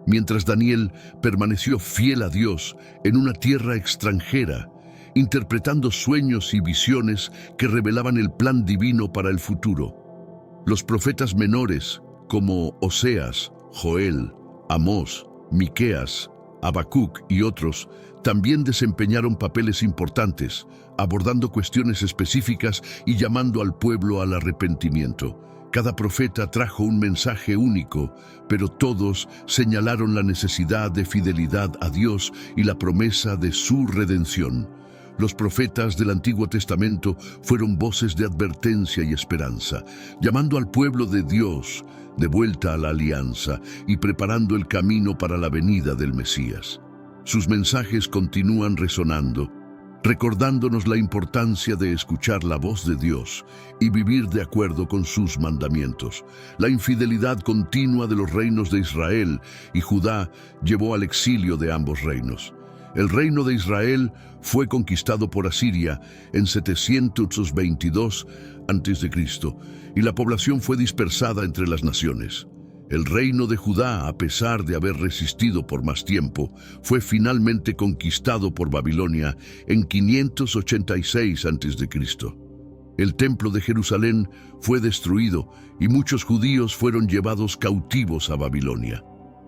mientras Daniel permaneció fiel a Dios en una tierra extranjera, interpretando sueños y visiones que revelaban el plan divino para el futuro. Los profetas menores, como Oseas, Joel, Amós, Miqueas, Habacuc y otros, también desempeñaron papeles importantes, abordando cuestiones específicas y llamando al pueblo al arrepentimiento. Cada profeta trajo un mensaje único, pero todos señalaron la necesidad de fidelidad a Dios y la promesa de su redención. Los profetas del Antiguo Testamento fueron voces de advertencia y esperanza, llamando al pueblo de Dios de vuelta a la alianza y preparando el camino para la venida del Mesías. Sus mensajes continúan resonando, recordándonos la importancia de escuchar la voz de Dios y vivir de acuerdo con sus mandamientos. La infidelidad continua de los reinos de Israel y Judá llevó al exilio de ambos reinos. El reino de Israel fue conquistado por Asiria en 722 a.C. y la población fue dispersada entre las naciones. El reino de Judá, a pesar de haber resistido por más tiempo, fue finalmente conquistado por Babilonia en 586 a.C. El templo de Jerusalén fue destruido y muchos judíos fueron llevados cautivos a Babilonia.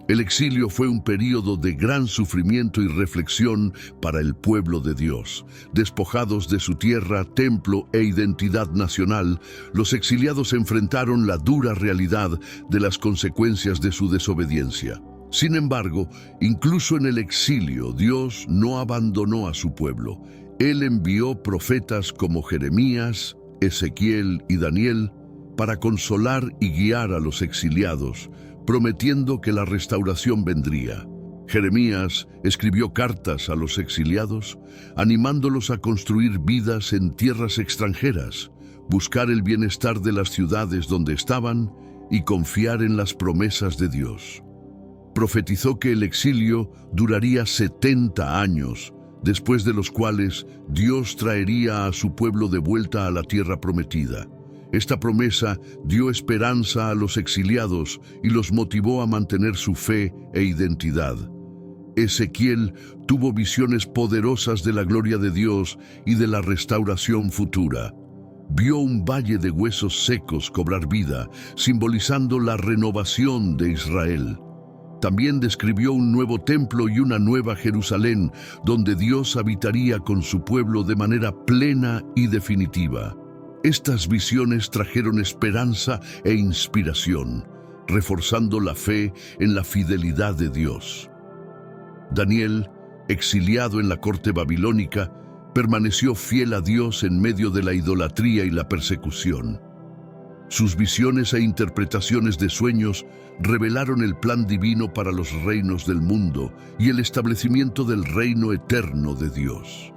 El exilio fue un período de gran sufrimiento y reflexión para el pueblo de Dios. Despojados de su tierra, templo e identidad nacional, los exiliados enfrentaron la dura realidad de las consecuencias de su desobediencia. Sin embargo, incluso en el exilio, Dios no abandonó a su pueblo. Él envió profetas como Jeremías, Ezequiel y Daniel para consolar y guiar a los exiliados, prometiendo que la restauración vendría. Jeremías escribió cartas a los exiliados, animándolos a construir vidas en tierras extranjeras, buscar el bienestar de las ciudades donde estaban y confiar en las promesas de Dios. Profetizó que el exilio duraría 70 años, después de los cuales Dios traería a su pueblo de vuelta a la tierra prometida. Esta promesa dio esperanza a los exiliados y los motivó a mantener su fe e identidad. Ezequiel tuvo visiones poderosas de la gloria de Dios y de la restauración futura. Vio un valle de huesos secos cobrar vida, simbolizando la renovación de Israel. También describió un nuevo templo y una nueva Jerusalén, donde Dios habitaría con su pueblo de manera plena y definitiva. Estas visiones trajeron esperanza e inspiración, reforzando la fe en la fidelidad de Dios. Daniel, exiliado en la corte babilónica, permaneció fiel a Dios en medio de la idolatría y la persecución. Sus visiones e interpretaciones de sueños revelaron el plan divino para los reinos del mundo y el establecimiento del reino eterno de Dios.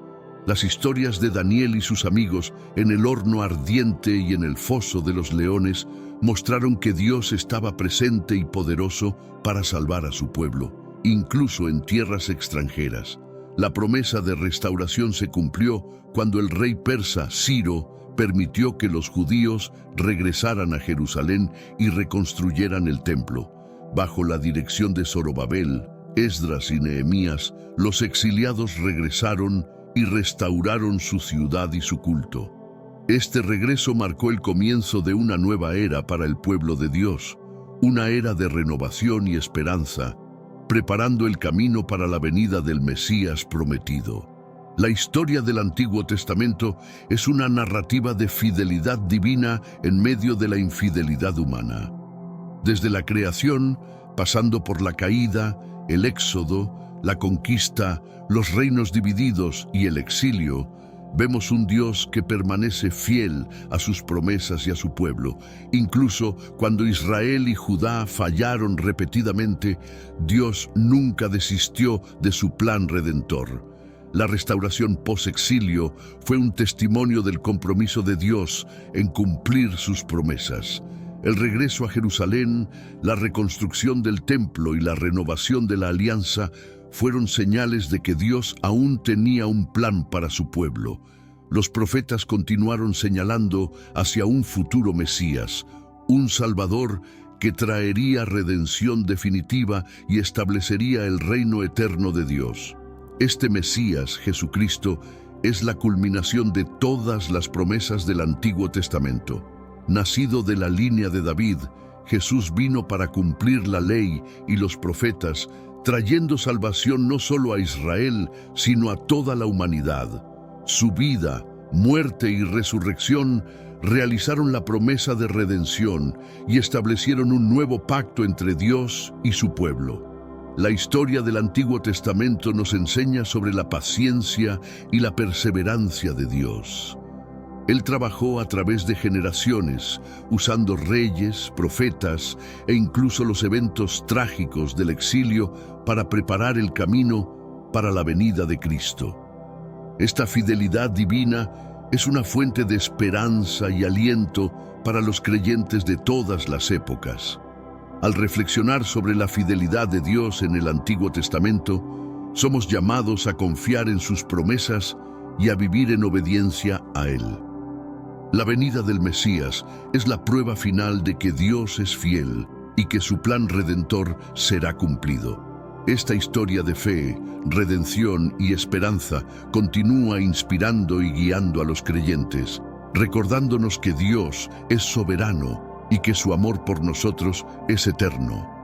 Las historias de Daniel y sus amigos en el horno ardiente y en el foso de los leones mostraron que Dios estaba presente y poderoso para salvar a su pueblo, incluso en tierras extranjeras. La promesa de restauración se cumplió cuando el rey persa, Ciro, permitió que los judíos regresaran a Jerusalén y reconstruyeran el templo. Bajo la dirección de Zorobabel, Esdras y Nehemías, los exiliados regresaron y restauraron su ciudad y su culto. Este regreso marcó el comienzo de una nueva era para el pueblo de Dios, una era de renovación y esperanza, preparando el camino para la venida del Mesías prometido. La historia del Antiguo Testamento es una narrativa de fidelidad divina en medio de la infidelidad humana. Desde la creación, pasando por la caída, el éxodo, la conquista, los reinos divididos y el exilio, vemos un Dios que permanece fiel a sus promesas y a su pueblo. Incluso cuando Israel y Judá fallaron repetidamente, Dios nunca desistió de su plan redentor. La restauración post-exilio fue un testimonio del compromiso de Dios en cumplir sus promesas. El regreso a Jerusalén, la reconstrucción del templo y la renovación de la alianza fueron señales de que Dios aún tenía un plan para su pueblo. Los profetas continuaron señalando hacia un futuro Mesías, un Salvador que traería redención definitiva y establecería el reino eterno de Dios. Este Mesías, Jesucristo, es la culminación de todas las promesas del Antiguo Testamento. Nacido de la línea de David, Jesús vino para cumplir la ley y los profetas, trayendo salvación no solo a Israel, sino a toda la humanidad. Su vida, muerte y resurrección realizaron la promesa de redención y establecieron un nuevo pacto entre Dios y su pueblo. La historia del Antiguo Testamento nos enseña sobre la paciencia y la perseverancia de Dios. Él trabajó a través de generaciones, usando reyes, profetas e incluso los eventos trágicos del exilio para preparar el camino para la venida de Cristo. Esta fidelidad divina es una fuente de esperanza y aliento para los creyentes de todas las épocas. Al reflexionar sobre la fidelidad de Dios en el Antiguo Testamento, somos llamados a confiar en sus promesas y a vivir en obediencia a Él. La venida del Mesías es la prueba final de que Dios es fiel y que su plan redentor será cumplido. Esta historia de fe, redención y esperanza continúa inspirando y guiando a los creyentes, recordándonos que Dios es soberano y que su amor por nosotros es eterno.